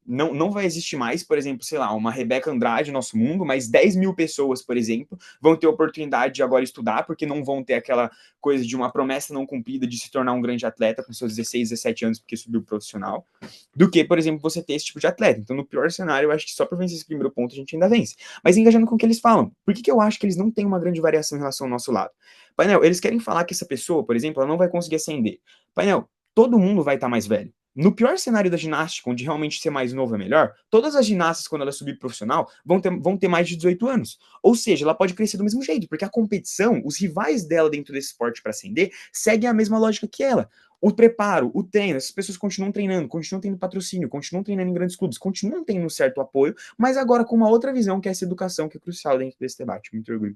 não vai existir mais, por exemplo, sei lá, uma Rebeca Andrade no nosso mundo, mas 10 mil pessoas, por exemplo, vão ter oportunidade de agora estudar, porque não vão ter aquela coisa de uma promessa não cumprida de se tornar um grande atleta com seus 16, 17 anos porque subiu profissional, do que, por exemplo, você ter esse tipo de atleta. Então, no pior cenário, eu acho que só para vencer esse primeiro ponto a gente ainda vence. Mas engajando com o que eles falam, por que eu acho que eles não têm uma grande variação em relação ao nosso lado? Painel, eles querem falar que essa pessoa, por exemplo, ela não vai conseguir ascender. Painel, todo mundo vai estar mais velho. No pior cenário da ginástica, onde realmente ser mais novo é melhor, todas as ginastas, quando ela subir profissional, vão ter mais de 18 anos. Ou seja, ela pode crescer do mesmo jeito, porque a competição, os rivais dela dentro desse esporte para ascender, seguem a mesma lógica que ela. O preparo, o treino, essas pessoas continuam treinando, continuam tendo patrocínio, continuam treinando em grandes clubes, continuam tendo um certo apoio, mas agora com uma outra visão, que é essa educação, que é crucial dentro desse debate. Muito orgulho.